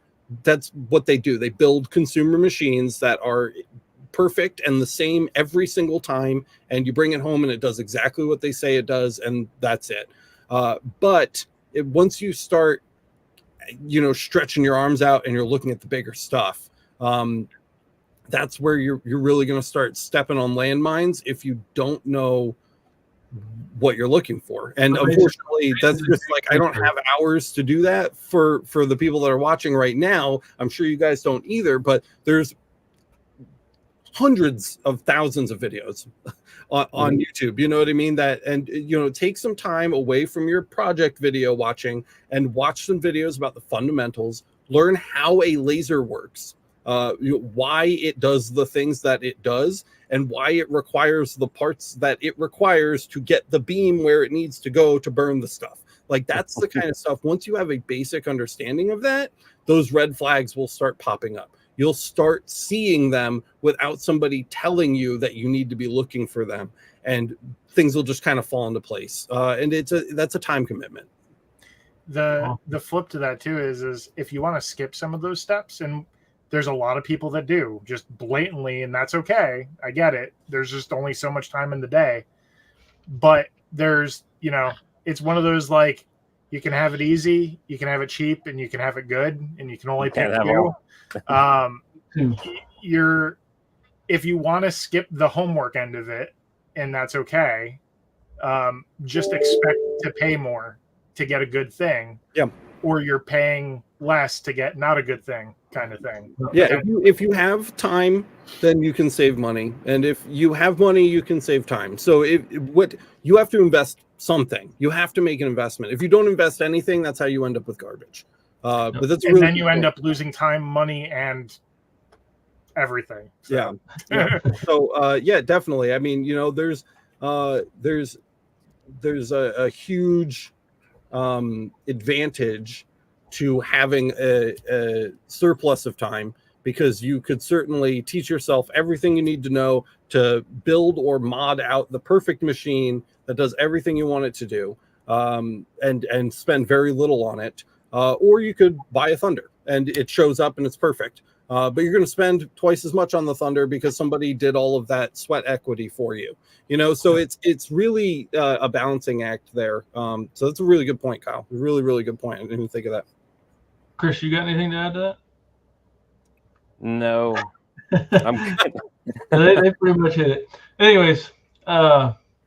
what they do. They build consumer machines that are perfect and the same every single time, and you bring it home and it does exactly what they say it does, and that's it. But once you start stretching your arms out and you're looking at the bigger stuff, that's where you're really going to start stepping on landmines if you don't know what you're looking for. And unfortunately, that's just like, I don't have hours to do that for the people that are watching right now. I'm sure you guys don't either, but there's hundreds of thousands of videos on YouTube, you know what I mean? Take some time away from your project video watching and watch some videos about the fundamentals, learn how a laser works, why it does the things that it does, and why it requires the parts that it requires to get the beam where it needs to go to burn the stuff. Like, that's the kind of stuff. Once you have a basic understanding of that, those red flags will start popping up. You'll start seeing them without somebody telling you that you need to be looking for them, and things will just kind of fall into place. And that's a time commitment. The flip to that too is if you want to skip some of those steps, and there's a lot of people that do just blatantly, and that's okay. I get it. There's just only so much time in the day, but there's, it's one of those, like, you can have it easy, you can have it cheap, and you can have it good, and you can only pick two. If you want to skip the homework end of it, and that's okay, just expect to pay more to get a good thing. Yeah. Or you're paying less to get not a good thing, kind of thing. Yeah. If you have time, then you can save money. And if you have money, you can save time. So you have to invest something. You have to make an investment. If you don't invest anything, that's how you end up with garbage. But that's and then you end up losing time, money, and everything. So. Yeah. So definitely. I mean, there's a huge advantage to having a surplus of time, because you could certainly teach yourself everything you need to know to build or mod out the perfect machine that does everything you want it to do, and spend very little on it. Or you could buy a Thunder and it shows up and it's perfect. But you're going to spend twice as much on the Thunder because somebody did all of that sweat equity for you. So it's really a balancing act there. So that's a really good point, Kyle. Really, really good point. I didn't even think of that. Chris, you got anything to add to that? No. I'm good. They pretty much hit it. Anyways,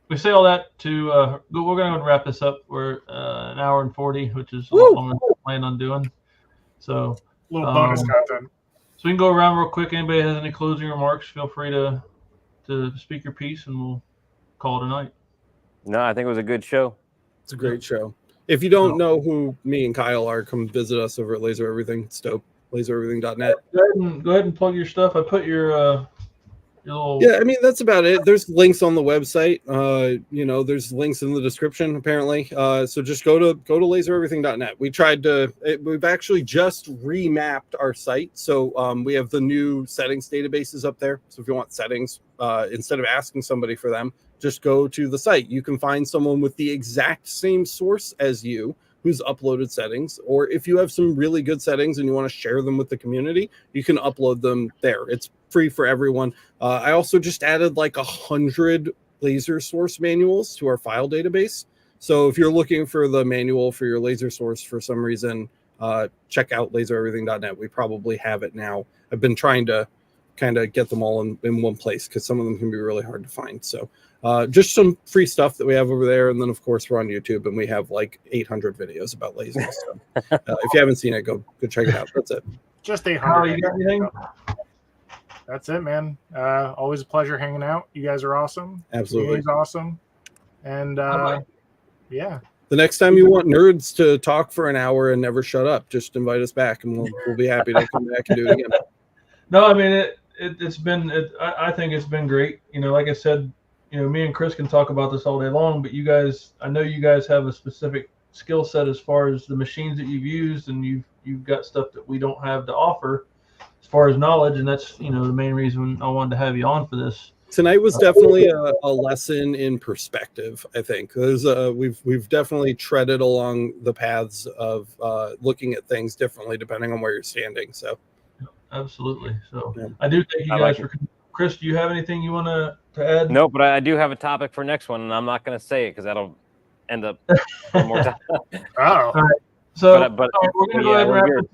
we say all that to we're going to wrap this up. We're an hour and 40, which is a lot longer than we plan on doing. So a little bonus content. So we can go around real quick. Anybody has any closing remarks, feel free to speak your piece, and we'll call it a night. No, I think it was a good show. It's a great show. If you don't know who me and Kyle are, come visit us over at Laser Everything. It's dope. LaserEverything.net. Go ahead and plug your stuff. I put your little... Yeah, I mean, that's about it. There's links on the website. There's links in the description, apparently. So just go to LaserEverything.net. We've actually just remapped our site. So we have the new settings databases up there. So if you want settings, instead of asking somebody for them, just go to the site. You can find someone with the exact same source as you who's uploaded settings, or if you have some really good settings and you want to share them with the community, you can upload them there. It's free for everyone. I also just added like 100 laser source manuals to our file database. So if you're looking for the manual for your laser source for some reason, check out lasereverything.net. We probably have it now. I've been trying to kind of get them all in one place because some of them can be really hard to find. So just some free stuff that we have over there. And then, of course, we're on YouTube and we have like 800 videos about lasers. So if you haven't seen it, go check it out. That's it. Just Kyle, 800. you got anything? That's it, man. Always a pleasure hanging out. You guys are awesome. Absolutely. He's awesome. And yeah. The next time you want nerds to talk for an hour and never shut up, just invite us back and we'll be happy to come back and do it again. No, I mean, it's been, I think it's been great. You know, like I said, you know, me and Chris can talk about this all day long, but you guys, I know you guys have a specific skill set as far as the machines that you've used, and you've got stuff that we don't have to offer as far as knowledge. And that's, you know, the main reason I wanted to have you on for this. Tonight was definitely a lesson in perspective, I think, because we've definitely treaded along the paths of looking at things differently depending on where you're standing. So, absolutely. So, yeah. I do thank you guys for coming. Chris, do you have anything you want to add? No, but I do have a topic for next one, and I'm not going to say it because that'll end up more time. Oh. All right. So, but we're going to go ahead and wrap this.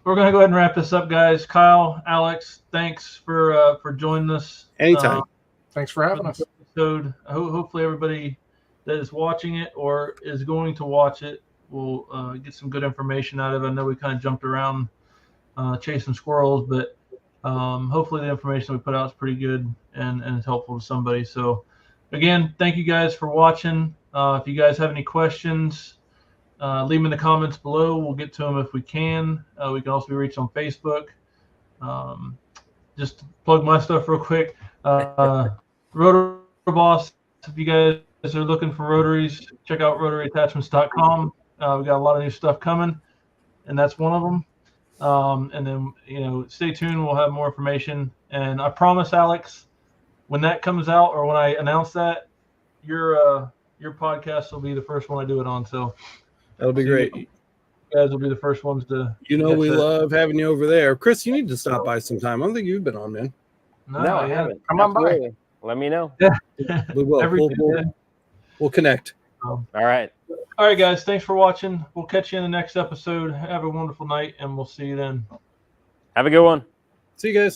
We're going to go ahead and wrap this up, guys. Kyle, Alex, thanks for joining us. Anytime. Thanks for having us. Episode. Hopefully everybody that is watching it or is going to watch it will get some good information out of it. I know we kind of jumped around chasing squirrels, but hopefully the information we put out is pretty good and is helpful to somebody. So again, thank you guys for watching. If you guys have any questions, leave them in the comments below. We'll get to them if we can. We can also be reached on Facebook. Just to plug my stuff real quick. Rotor Boss, if you guys are looking for rotaries, check out rotaryattachments.com. We got a lot of new stuff coming, and that's one of them. And then, you know, stay tuned. We'll have more information. And I promise, Alex, when that comes out or when I announce that, your podcast will be the first one I do it on. So That'll be great. You guys will be the first ones to. You know, we love having you over there. Chris, you need to stop by sometime. I don't think you've been on, man. No, I haven't. Come on by. Let me know. We will. We'll connect. All right. All right, guys. Thanks for watching. We'll catch you in the next episode. Have a wonderful night, and we'll see you then. Have a good one. See you guys.